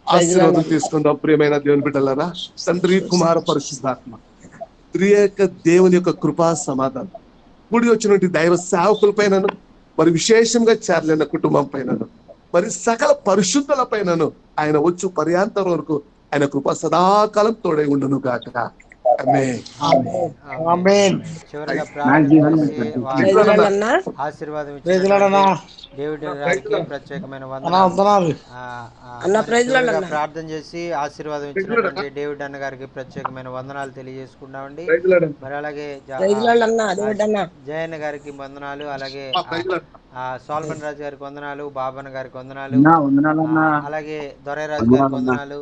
ఆశీర్వాదం తీసుకుందాం ప్రియమైన దేవుని బిడ్డలారా. తండ్రి కుమార పరిశుద్ధాత్మ త్రియేక దేవుని యొక్క కృపా సమాధానం కూడి వచ్చినటువంటి దైవ సేవకుల పైనను మరి విశేషంగా చేరలేని కుటుంబం పైనను మరి సకల పరిశుద్ధుల పైనను ఆయన వచ్చు పర్యాంతరం వరకు ఆయన కృప సదాకాలం తోడై ఉండును గాక. ఆమేన్. ఆమేన్. ఆమేన్. ఆమేన్. చివరిగా నా ప్రార్థన జీవనం చేసి ప్రైజ్ లార్డ్ అన్న. ఆశీర్వాదం ప్రైజ్ ఇచ్చినటువంటి లార్డ్ అన్నా. డేవిడ్ ప్రైజ్ గారికి లార్డ్. ప్రత్యేకమైన అన్నా వందనాలు. వందనాలు. ఆ, అన్న మరి ప్రైజ్ లార్డ్ చివరిగా అన్న. ప్రార్థన చేసి ఆశీర్వాదం ప్రైజ్ లార్డ్ ఇచ్చినటువంటి అన్న. డేవిడ్ అన్న గారికి ప్రత్యేకమైన వందనాలు తెలియజేసుకున్నామండి. ప్రైజ్ లార్డ్ అన్న. మరి అలాగే ప్రైజ్ లార్డ్ అన్న ఆ దేవుడు అన్న. జయన్న గారికి వందనాలు, అలాగే ప్రైజ్ లార్డ్. సోల్మన్ రాజు గారికి వందనాలు, బాబన్న గారికి వందనాలు, అన్నా వందనాలన్నా. అలాగే దొరైరాజు గారికి వందనాలన్నా. వందనాలు,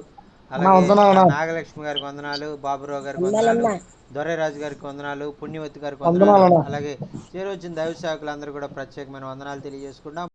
అన్నా అలాగే వందనాలన్నా. నాగలక్ష్మి గారికి వందనాలు, బాబురావు గారికి వందనాలు, వందనాలన్న. దొరైరాజు గారికి వందనాలు, పుణ్యవతి గారికి వందనాలు, వందనాలన్నా. అలాగే చేరొచ్చిన దైవ సేవకులందరూ కూడా ప్రత్యేకమైన వందనాలు తెలియజేసుకుంటాం.